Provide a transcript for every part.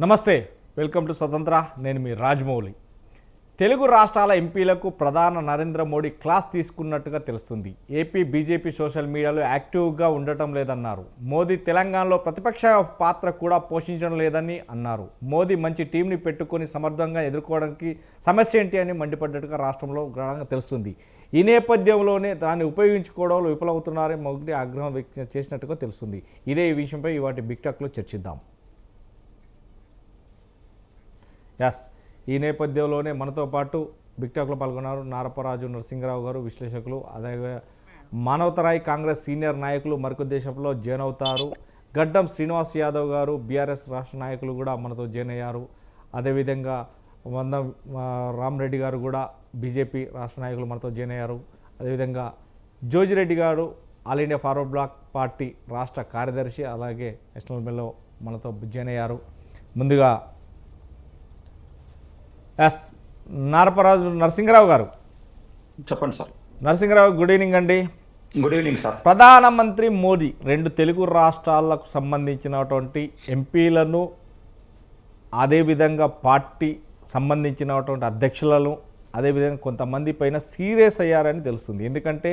నమస్తే, welcome to స్వతంత్ర. నేను మీ రాజమౌళి. తెలుగు రాష్ట్రాల ఎంపీలకు ప్రధాని నరేంద్ర మోడీ క్లాస్ తీసుకున్నట్టుగా తెలుస్తుంది. ఏపీ బీజేపీ సోషల్ మీడియాలో యాక్టివ్గా ఉండటం లేదన్నారు. మోదీ తెలంగాణలో ప్రతిపక్ష పాత్ర కూడా పోషించడం లేదని అన్నారు. మోదీ మంచి టీంని పెట్టుకొని సమర్థంగా ఎదుర్కోవడానికి సమస్య ఏంటి అని మండిపడ్డట్టుగా రాష్ట్రంలో గ్రహంగా తెలుస్తుంది. ఈ నేపథ్యంలోనే దాన్ని ఉపయోగించుకోవడంలో విఫలవుతున్నారని మోదీ ఆగ్రహం వ్యక్తం చేసినట్టుగా తెలుస్తుంది. ఇదే ఈ విషయంపై ఇవాటి బిగ్ టాక్లో చర్చిద్దాం. ఎస్, ఈ నేపథ్యంలోనే మనతో పాటు బిగ్ టాక్లో పాల్గొన్నారు నారపరాజు నరసింహరావు గారు, విశ్లేషకులు. అదే మానవతరాయి కాంగ్రెస్ సీనియర్ నాయకులు మరికొద్ది దేశంలో జాయిన్ అవుతారు. గడ్డం శ్రీనివాస్ యాదవ్ గారు బీఆర్ఎస్ రాష్ట్ర నాయకులు కూడా మనతో జాయిన్ అయ్యారు. అదేవిధంగా వంద రామరెడ్డి గారు కూడా బీజేపీ రాష్ట్ర నాయకులు మనతో జాయిన్ అయ్యారు. అదేవిధంగా జోజిరెడ్డి గారు all India forward block party రాష్ట్ర కార్యదర్శి, అలాగే నేషనల్ మెల్లో మనతో జాయిన్ అయ్యారు. ముందుగా ఎస్, నారపరాజు నరసింహరావు గారు. చెప్పండి సార్. నరసింహరావు, గుడ్ ఈవినింగ్ అండి. Good evening sir. ప్రధానమంత్రి మోదీ రెండు తెలుగు రాష్ట్రాలకు సంబంధించినటువంటి ఎంపీలను, అదేవిధంగా పార్టీ సంబంధించినటువంటి అధ్యక్షులను, అదేవిధంగా కొంతమంది పైన సీరియస్ అయ్యారని తెలుస్తుంది. ఎందుకంటే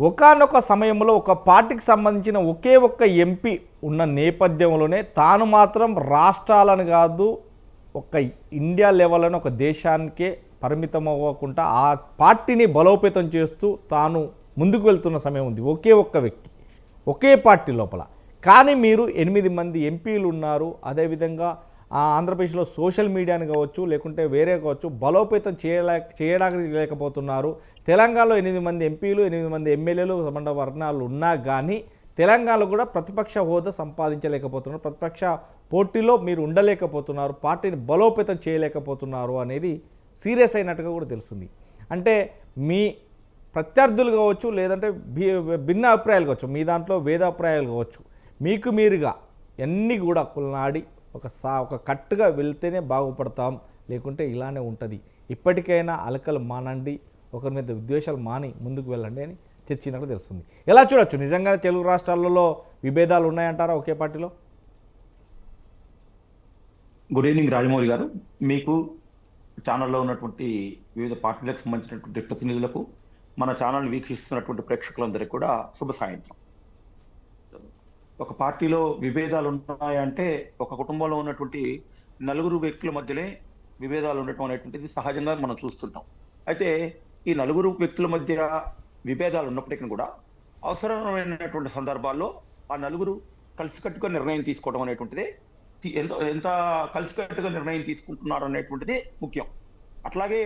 ఒకానొక సమయంలో ఒక పార్టీకి సంబంధించిన ఒకే ఒక్క ఎంపీ ఉన్న నేపథ్యంలోనే తాను మాత్రం రాష్ట్రాలను కాదు, ఒక ఇండియా లెవెల్లోనే ఒక దేశానికే పరిమితం అవ్వకుండా ఆ పార్టీని బలోపేతం చేస్తూ తాను ముందుకు వెళ్తున్న సమయం ఉంది. ఒకే ఒక్క వ్యక్తి ఒకే పార్టీ లోపల. కానీ మీరు 8 మంది ఎంపీలు ఉన్నారు. అదేవిధంగా ఆంధ్రప్రదేశ్లో సోషల్ మీడియాని కావచ్చు, లేకుంటే వేరే కావచ్చు, బలోపేతం చేయడానికి లేకపోతున్నారు. తెలంగాణలో 8 మంది ఎంపీలు, 8 మంది ఎమ్మెల్యేలు, సంబంధ వర్ణాలు ఉన్నా కానీ తెలంగాణలో కూడా ప్రతిపక్ష హోదా సంపాదించలేకపోతున్నారు. ప్రతిపక్ష పోటీలో మీరు ఉండలేకపోతున్నారు, పార్టీని బలోపేతం చేయలేకపోతున్నారు అనేది సీరియస్ అయినట్టుగా కూడా తెలుస్తుంది. అంటే మీ ప్రత్యర్థులు కావచ్చు, లేదంటే భిన్న అభిప్రాయాలు కావచ్చు, మీ దాంట్లో వేదాభిప్రాయాలు కావచ్చు, మీకు మీరుగా అన్నీ కూడా కులనాడి ఒక కట్టుగా వెళ్తేనే బాగుపడతాం, లేకుంటే ఇలానే ఉంటుంది. ఇప్పటికైనా అలకలు మానండి, ఒకరి మీద విద్వేషాలు మాని ముందుకు వెళ్ళండి అని చర్చించినట్టు తెలుస్తుంది. ఎలా చూడొచ్చు? నిజంగానే తెలుగు రాష్ట్రాలలో విభేదాలు ఉన్నాయంటారా ఒకే పార్టీలో? గుడ్ ఈవినింగ్ రాజమౌళి గారు. మీకు ఛానల్లో ఉన్నటువంటి వివిధ పార్టీలకు సంబంధించినటువంటి ప్రతినిధులకు, మన ఛానల్ వీక్షిస్తున్నటువంటి ప్రేక్షకులందరికీ కూడా శుభ సాయంత్రం. ఒక పార్టీలో విభేదాలు ఉన్నాయంటే ఒక కుటుంబంలో ఉన్నటువంటి నలుగురు వ్యక్తుల మధ్యనే విభేదాలు ఉండటం అనేటువంటిది సహజంగా మనం చూస్తుంటాం. అయితే ఈ నలుగురు వ్యక్తుల మధ్య విభేదాలు ఉన్నప్పటికీ కూడా అవసరమైనటువంటి సందర్భాల్లో ఆ నలుగురు కలిసికట్టుగా నిర్ణయం తీసుకోవడం అనేటువంటిది ఎంత కలిసికట్టుగా నిర్ణయం తీసుకుంటున్నారు అనేటువంటిది ముఖ్యం. అట్లాగే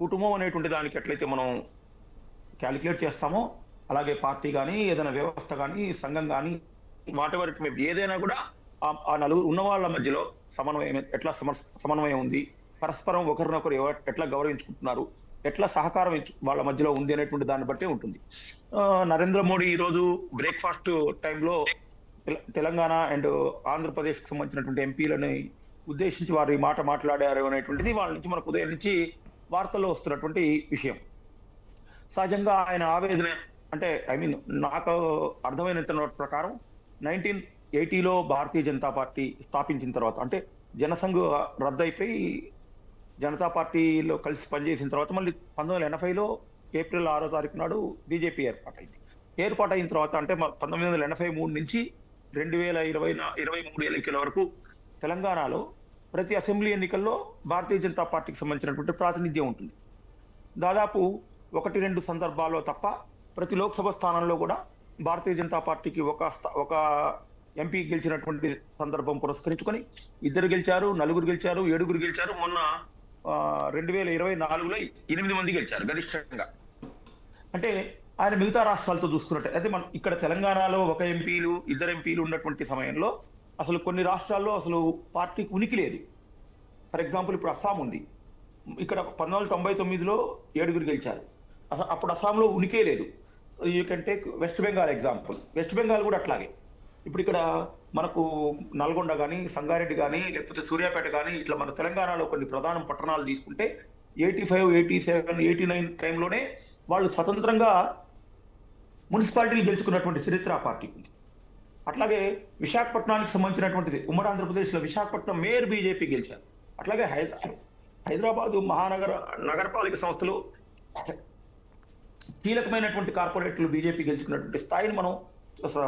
కుటుంబం అనేటువంటి దానికి ఎట్లయితే మనం క్యాలిక్యులేట్ చేస్తామో, అలాగే పార్టీ కానీ, ఏదైనా వ్యవస్థ కానీ, సంఘం కానీ, వాటెవర్ ఇట్ మే బి, ఏదైనా కూడా ఆ నలుగురు ఉన్న వాళ్ళ మధ్యలో ఎట్లా సమన్వయం ఉంది, పరస్పరం ఒకరినొకరు ఎట్లా గౌరవించుకుంటున్నారు, ఎట్లా సహకారం వాళ్ళ మధ్యలో ఉంది అనేటువంటి దాన్ని బట్టే ఉంటుంది. నరేంద్ర మోడీ ఈరోజు బ్రేక్ఫాస్ట్ టైంలో తెలంగాణ అండ్ ఆంధ్రప్రదేశ్కి సంబంధించినటువంటి ఎంపీలని ఉద్దేశించి వారు ఈ మాట మాట్లాడారు అనేటువంటిది వాళ్ళ నుంచి మనకు ఉదయం నుంచి వార్తల్లో వస్తున్నటువంటి విషయం. సహజంగా ఆయన ఆవేదన అంటే నాకు అర్థమైన ప్రకారం 1980లో భారతీయ జనతా పార్టీ స్థాపించిన తర్వాత, అంటే జనసంఘ్ రద్దయిపోయి జనతా పార్టీలో కలిసి పనిచేసిన తర్వాత మళ్ళీ 1980లో ఏప్రిల్ 6వ తారీఖు నాడు బీజేపీ ఏర్పాటైంది. ఏర్పాటైన తర్వాత అంటే 1983 నుంచి 2023 ఎన్నికల వరకు తెలంగాణలో ప్రతి అసెంబ్లీ ఎన్నికల్లో భారతీయ జనతా పార్టీకి సంబంధించినటువంటి ప్రాతినిధ్యం ఉంటుంది. దాదాపు 1-2 సందర్భాల్లో తప్ప ప్రతి లోక్సభ స్థానంలో కూడా భారతీయ జనతా పార్టీకి ఒక ఎంపీ గెలిచినటువంటి సందర్భం పురస్కరించుకొని 2 గెలిచారు, 4 గెలిచారు, 7 గెలిచారు. మొన్న 2024లో 8 మంది గెలిచారు గరిష్టంగా. అంటే ఆయన మిగతా రాష్ట్రాలతో చూసుకున్నట్టు అయితే మనం ఇక్కడ తెలంగాణలో 1 ఎంపీలు 2 ఎంపీలు ఉన్నటువంటి సమయంలో అసలు కొన్ని రాష్ట్రాల్లో అసలు పార్టీకి ఉనికి లేదు. ఫర్ ఎగ్జాంపుల్ ఇప్పుడు అస్సాం ఉంది. ఇక్కడ 1999లో 7 గెలిచారు. అప్పుడు అస్సాంలో ఉనికే లేదు. You can take west Bengal example. West Bengal కూడా అట్లాగే. ఇప్పుడు ఇక్కడ మనకు నల్గొండ కానీ, సంగారెడ్డి కానీ, లేకపోతే సూర్యాపేట కానీ, ఇట్లా మన తెలంగాణలో కొన్ని ప్రధాన పట్టణాలు తీసుకుంటే 85, 87, 89 టైంలోనే వాళ్ళు స్వతంత్రంగా మున్సిపాలిటీలు గెలుచుకున్నటువంటి చరిత్ర ఆ పార్టీకి ఉంది. అట్లాగే విశాఖపట్నానికి సంబంధించినటువంటిది ఉమ్మడి ఆంధ్రప్రదేశ్లో విశాఖపట్నం మేయర్ బీజేపీ గెలిచారు. అట్లాగే హైదరాబాదు మహానగర నగరపాలిక సంస్థలు కీలకమైనటువంటి కార్పొరేట్లు బీజేపీ గెలుచుకున్నటువంటి స్థాయిని మనం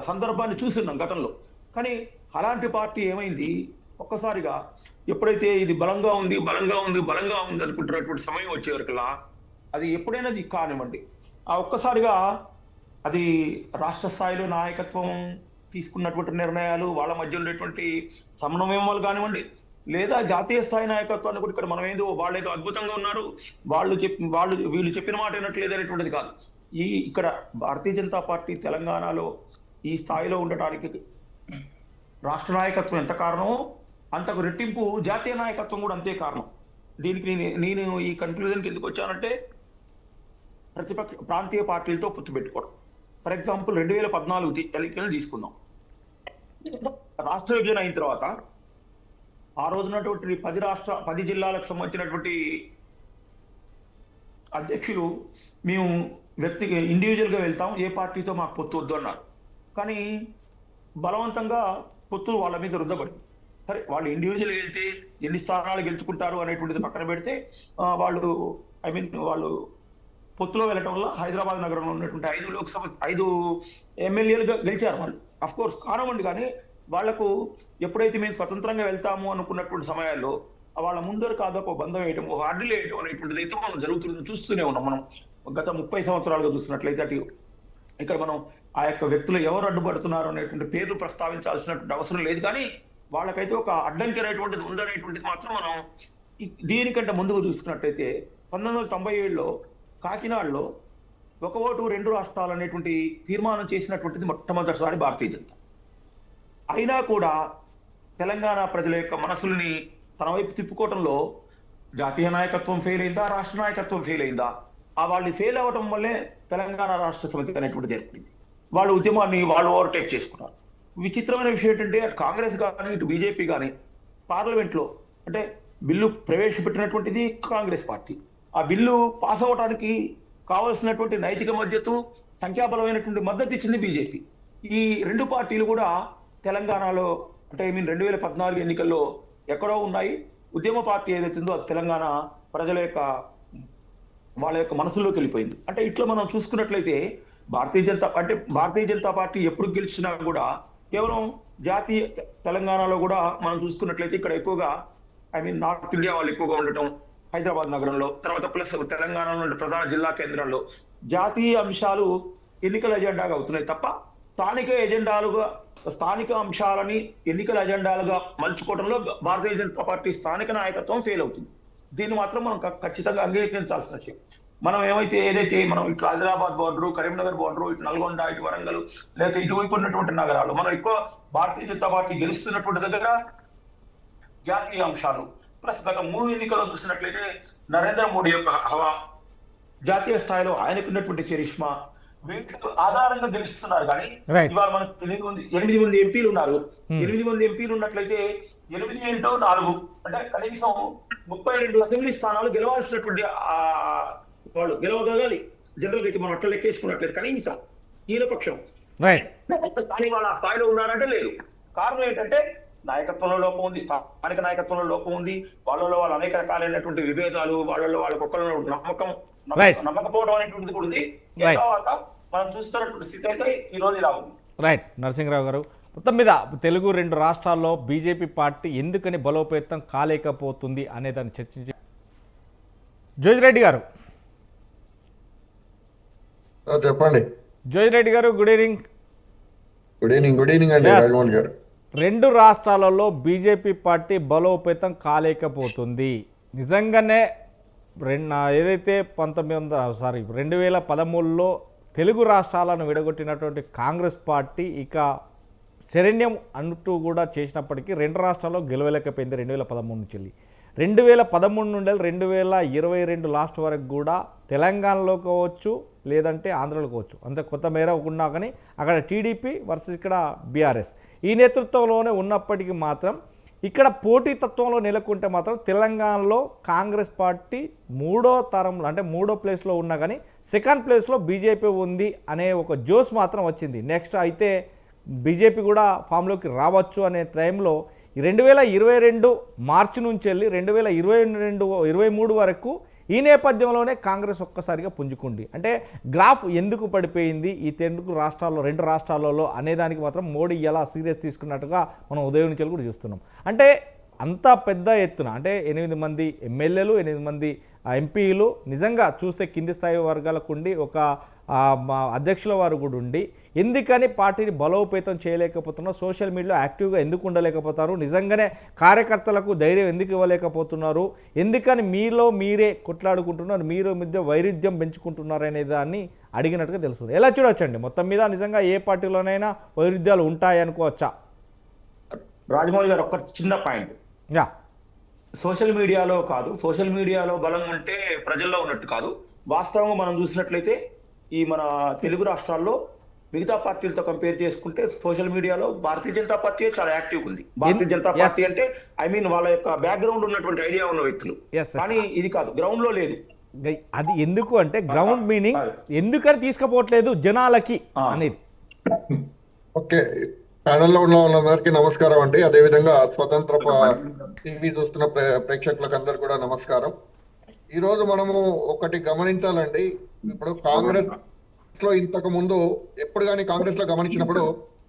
సందర్భాన్ని చూస్తున్నాం గతంలో. కానీ అలాంటి పార్టీ ఏమైంది, ఒక్కసారిగా ఎప్పుడైతే ఇది బలంగా ఉంది అనుకుంటున్నటువంటి సమయం వచ్చేవరకల్లా అది ఎప్పుడైనా కానివ్వండి, ఆ ఒక్కసారిగా అది రాష్ట్ర స్థాయిలో నాయకత్వం తీసుకున్నటువంటి నిర్ణయాలు, వాళ్ళ మధ్య ఉండేటువంటి సమన్వయం కానివ్వండి, లేదా జాతీయ స్థాయి నాయకత్వాన్ని కూడా ఇక్కడ మనం వాళ్ళేదో అద్భుతంగా ఉన్నారు, వీళ్ళు చెప్పిన మాట వినట్లేదు అనేటువంటిది కాదు. ఇక్కడ భారతీయ జనతా పార్టీ తెలంగాణలో ఈ స్థాయిలో ఉండటానికి రాష్ట్ర నాయకత్వం ఎంత కారణమో అంతకు రెట్టింపు జాతీయ నాయకత్వం కూడా అంతే కారణం. దీనికి నేను ఈ కన్క్లూజన్కి ఎందుకు వచ్చానంటే, ప్రాంతీయ పార్టీలతో పొత్తు పెట్టుకోవడం. ఫర్ ఎగ్జాంపుల్ 2014 ఎన్నికలు తీసుకుందాం. రాష్ట్ర విభజన అయిన తర్వాత ఆ రోజునటువంటి 10 జిల్లాలకు సంబంధించినటువంటి అధ్యక్షులు మేము ఇండివిజువల్ గా వెళ్తాం, ఏ పార్టీతో మాకు పొత్తు వద్దు అన్నారు. కానీ బలవంతంగా పొత్తులు వాళ్ళ మీద రుద్దబడి, సరే వాళ్ళు ఇండివిజువల్ వెళ్తే ఎన్ని స్థానాలు గెలుచుకుంటారు అనేటువంటిది పక్కన పెడితే వాళ్ళు పొత్తులో వెళ్ళటం వల్ల హైదరాబాద్ నగరంలో ఉన్నటువంటి 5 ఎమ్మెల్యేలుగా గెలిచారు వాళ్ళు. అఫ్ కోర్స్ కానివ్వండి, కానీ వాళ్లకు ఎప్పుడైతే మేము స్వతంత్రంగా వెళ్తాము అనుకున్నటువంటి సమయాల్లో వాళ్ళ ముందర కాదొక బంధం వేయటం, ఒక అడ్డులు వేయటం అనేటువంటిది అయితే మనం చూస్తూనే ఉన్నాం. మనం గత 30 సంవత్సరాలుగా చూస్తున్నట్లయితే అటు ఇక్కడ మనం ఆ యొక్క వ్యక్తులు ఎవరు అడ్డుపడుతున్నారు అనేటువంటి పేర్లు ప్రస్తావించాల్సినటువంటి అవసరం లేదు. కానీ వాళ్ళకైతే ఒక అడ్డంకి అనేటువంటిది ఉందనేటువంటిది మాత్రం మనం దీనికంటే ముందుకు చూసుకున్నట్టయితే 1997లో కాకినాడలో 1 ఓటు 2 రాష్ట్రాలు అనేటువంటి తీర్మానం చేసినటువంటిది మొట్టమొదటిసారి భారతీయ జనతా. అయినా కూడా తెలంగాణ ప్రజల యొక్క మనసుల్ని తన వైపు తిప్పుకోవటంలో జాతీయ నాయకత్వం ఫెయిల్ అయిందా, రాష్ట్ర నాయకత్వం ఫెయిల్ అయిందా? వాళ్ళు ఫెయిల్ అవ్వటం వల్లే తెలంగాణ రాష్ట్ర సమితి అనేటువంటిది ఏర్పడింది. వాళ్ళు ఉద్యమాన్ని వాళ్ళు ఓవర్టేక్ చేసుకున్నారు. విచిత్రమైన విషయం ఏంటంటే, అటు కాంగ్రెస్ కానీ ఇటు బీజేపీ కానీ పార్లమెంట్లో అంటే బిల్లు ప్రవేశపెట్టినటువంటిది కాంగ్రెస్ పార్టీ. ఆ బిల్లు పాస్ అవ్వడానికి కావలసినటువంటి నైతిక మద్దతు, సంఖ్యాబలమైనటువంటి మద్దతు ఇచ్చింది బీజేపీ. ఈ 2 పార్టీలు కూడా తెలంగాణలో అంటే 2014 ఎన్నికల్లో ఎక్కడో ఉన్నాయి. ఉద్యమ పార్టీ ఏదైతుందో అది తెలంగాణ ప్రజల యొక్క వాళ్ళ యొక్క మనసులోకి వెళ్ళిపోయింది. అంటే ఇట్లా మనం చూసుకున్నట్లయితే భారతీయ జనతా పార్టీ ఎప్పుడు గెలిచినా కూడా కేవలం జాతీయ తెలంగాణలో కూడా మనం చూసుకున్నట్లయితే ఇక్కడ ఎక్కువగా నార్త్ ఇండియా వాళ్ళు ఎక్కువగా ఉండటం, హైదరాబాద్ నగరంలో, తర్వాత ప్లస్ తెలంగాణలో ప్రధాన జిల్లా కేంద్రాల్లో జాతీయ అంశాలు ఎన్నికల ఎజెండాగా అవుతున్నాయి తప్ప స్థానిక అంశాలని ఎన్నికల ఎజెండాలుగా మలుచుకోవడంలో భారతీయ జనతా పార్టీ స్థానిక నాయకత్వం ఫెయిల్ అవుతుంది. దీన్ని మాత్రం మనం ఖచ్చితంగా అంగీకరించాల్సిన విషయం. మనం ఏదైతే మనం ఇటు హైదరాబాద్ బోర్డరు, కరీంనగర్ బోర్డరు, ఇటు నల్గొండ, ఇటు వరంగల్, లేదా ఇటువైపు ఉన్నటువంటి నగరాలు మనం ఎక్కువ భారతీయ జనతా పార్టీ గెలుస్తున్నటువంటి దగ్గర జాతీయ అంశాలు ప్లస్ గత 3 ఎన్నికల్లో చూసినట్లయితే నరేంద్ర మోడీ యొక్క హవా, జాతీయ స్థాయిలో ఆయనకున్నటువంటి చరిష్మా, వీటి ఆధారంగా గెలుస్తున్నారు. కానీ ఇవాళ మనకు 8 మంది ఎంపీలు ఉన్నారు. 8 మంది ఎంపీలు ఉన్నట్లయితే 8x4 అంటే కనీసం 32 అసెంబ్లీ స్థానాలు గెలవాల్సినటువంటి వాళ్ళు గెలవగలగాలి. జనరల్ గా అయితే మనం అట్లా లెక్కేసుకున్నట్లయితే కనీసం కీలపక్షం. కానీ వాళ్ళ ఆ స్థాయిలో ఉన్నారంటే లేదు. కారణం ఏంటంటే నాయకత్వంలో లోపం ఉంది, స్థానిక నాయకత్వంలో లోపం ఉంది. వాళ్ళలో వాళ్ళు అనేక రకాలైనటువంటి విభేదాలు, వాళ్ళలో వాళ్ళకొకళ్ళలో నమ్మకపోవడం అనేటువంటిది కూడా ఉంది. తర్వాత మనం చూస్తున్నటువంటి స్థితి అయితే ఈ రోజు ఇలా ఉంది. రైట్ నరసింహరావు గారు, మొత్తం మీద తెలుగు 2 రాష్ట్రాల్లో బీజేపీ పార్టీ ఎందుకని బలోపేతం కాలేకపోతుంది అనే దాన్ని చర్చించి జోజిరెడ్డి గారు చెప్పండి. జోజిరెడ్డి గారు, గుడ్ ఈవినింగ్. గుడ్ ఈవినింగ్ అండి రాజమౌళి గారు. 2 రాష్ట్రాలలో బీజేపీ పార్టీ బలోపేతం కాలేకపోతుంది. నిజంగానే ఏదైతే 2013లో తెలుగు రాష్ట్రాలను విడగొట్టినటువంటి కాంగ్రెస్ పార్టీ ఇక శరణ్యం అంటూ కూడా చేసినప్పటికీ 2 రాష్ట్రాల్లో గెలవలేకపోయింది 2013 నుంచి. 2013 నుండి 2022 లాస్ట్ వరకు కూడా తెలంగాణలో కావచ్చు లేదంటే ఆంధ్రలో కావచ్చు అంత కొత్త మేర ఉన్నా కానీ అక్కడ టీడీపీ వర్సెస్ ఇక్కడ బీఆర్ఎస్ ఈ నేతృత్వంలోనే ఉన్నప్పటికీ మాత్రం ఇక్కడ పోటీతత్వంలో నెలకొంటే మాత్రం తెలంగాణలో కాంగ్రెస్ పార్టీ 3వ తరంలో అంటే 3వ ప్లేస్లో ఉన్నా కానీ 2nd ప్లేస్లో బీజేపీ ఉంది అనే ఒక జోస్ మాత్రం వచ్చింది. నెక్స్ట్ అయితే బీజేపీ కూడా ఫామ్లోకి రావచ్చు అనే టైంలో 2022 మార్చి నుంచి వెళ్ళి 2023 వరకు ఈ నేపథ్యంలోనే కాంగ్రెస్ ఒక్కసారిగా పుంజుకుంది. అంటే గ్రాఫ్ ఎందుకు పడిపోయింది ఈ తెలుగు రాష్ట్రాల్లో, 2 రాష్ట్రాలలో అనేదానికి మాత్రం మోడీ ఎలా సీరియస్ తీసుకున్నట్టుగా మనం ఉదయం నుంచి కూడా చూస్తున్నాం. అంటే అంత పెద్ద ఎత్తున అంటే 8 మంది ఎమ్మెల్యేలు, 8 మంది ఎంపీలు నిజంగా చూస్తే కింది స్థాయి వర్గాలకు ఉండి ఒక అధ్యక్షుల వారు కూడా ఉండి ఎందుకని పార్టీని బలోపేతం చేయలేకపోతున్నారు, సోషల్ మీడియాలో యాక్టివ్గా ఎందుకు ఉండలేకపోతారు, నిజంగానే కార్యకర్తలకు ధైర్యం ఎందుకు ఇవ్వలేకపోతున్నారు, ఎందుకని మీలో మీరే కొట్లాడుకుంటున్నారు, మీరు మధ్య వైరుధ్యం పెంచుకుంటున్నారు అనే దాన్ని అడిగినట్టుగా తెలుస్తుంది. ఎలా చూడొచ్చండి మొత్తం మీద నిజంగా ఏ పార్టీలోనైనా వైరుధ్యాలు ఉంటాయి అనుకోవచ్చా? రాజమౌళి గారు ఒక్క చిన్న పాయింట్, యా సోషల్ మీడియాలో కాదు, సోషల్ మీడియాలో బలం అంటే ప్రజల్లో ఉన్నట్టు కాదు. వాస్తవంగా మనం చూసినట్లయితే ఈ మన తెలుగు రాష్ట్రాల్లో మిగతా పార్టీలతో కంపేర్ చేసుకుంటే సోషల్ మీడియాలో భారతీయ జనతా పార్టీ చాలా యాక్టివ్ ఉంది. భారతీయ జనతా పార్టీ అంటే వాళ్ళ యొక్క బ్యాక్గ్రౌండ్ ఉన్నటువంటి ఐడియా ఉన్న వ్యక్తులు, కానీ ఇది కాదు, గ్రౌండ్ లో లేదు. అది ఎందుకు అంటే గ్రౌండ్ మీనింగ్ ఎందుకని తీసుకుపోవట్లేదు జనాలకి అనేది. ఓకే, ప్యానెల్లో ఉన్న వాళ్ళందరికీ నమస్కారం అండి. అదేవిధంగా స్వతంత్ర టీవీ చూస్తున్న ప్రేక్షకులకు అందరు కూడా నమస్కారం. ఈ రోజు మనము ఒకటి గమనించాలండి. ఇప్పుడు కాంగ్రెస్ లో ఇంతకు ముందు ఎప్పుడు కానీ కాంగ్రెస్ లో గమనించినప్పుడు